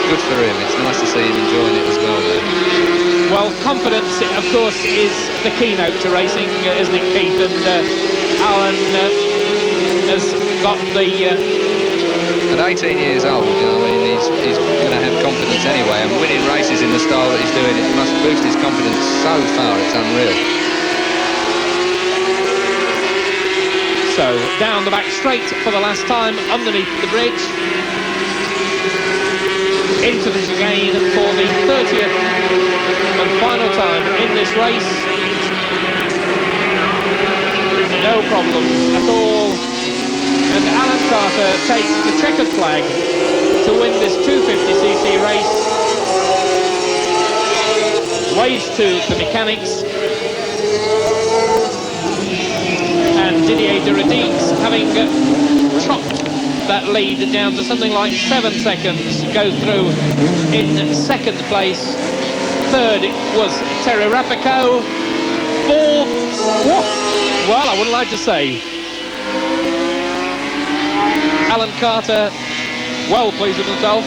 Good for him. It's nice to see him enjoying it as well there. Well, confidence, of course, is the keynote to racing, isn't it, Keith? And Alan has got the... At 18 years old, you know, I mean, he's going to have confidence anyway, and winning races in the style that he's doing, it must boost his confidence so far, it's unreal. So, down the back straight for the last time, underneath the bridge. Into the chicane for the 30th and final time in this race. No problem at all. And Alan Carter takes the checkered flag to win this 250cc race. Waves to the mechanics. And Didier Giroudis, having chopped that lead down to something like 7 seconds, goes through in second place. Third was Terry Rapico. Fourth, well, I wouldn't like to say. Alan Carter, well pleased with himself.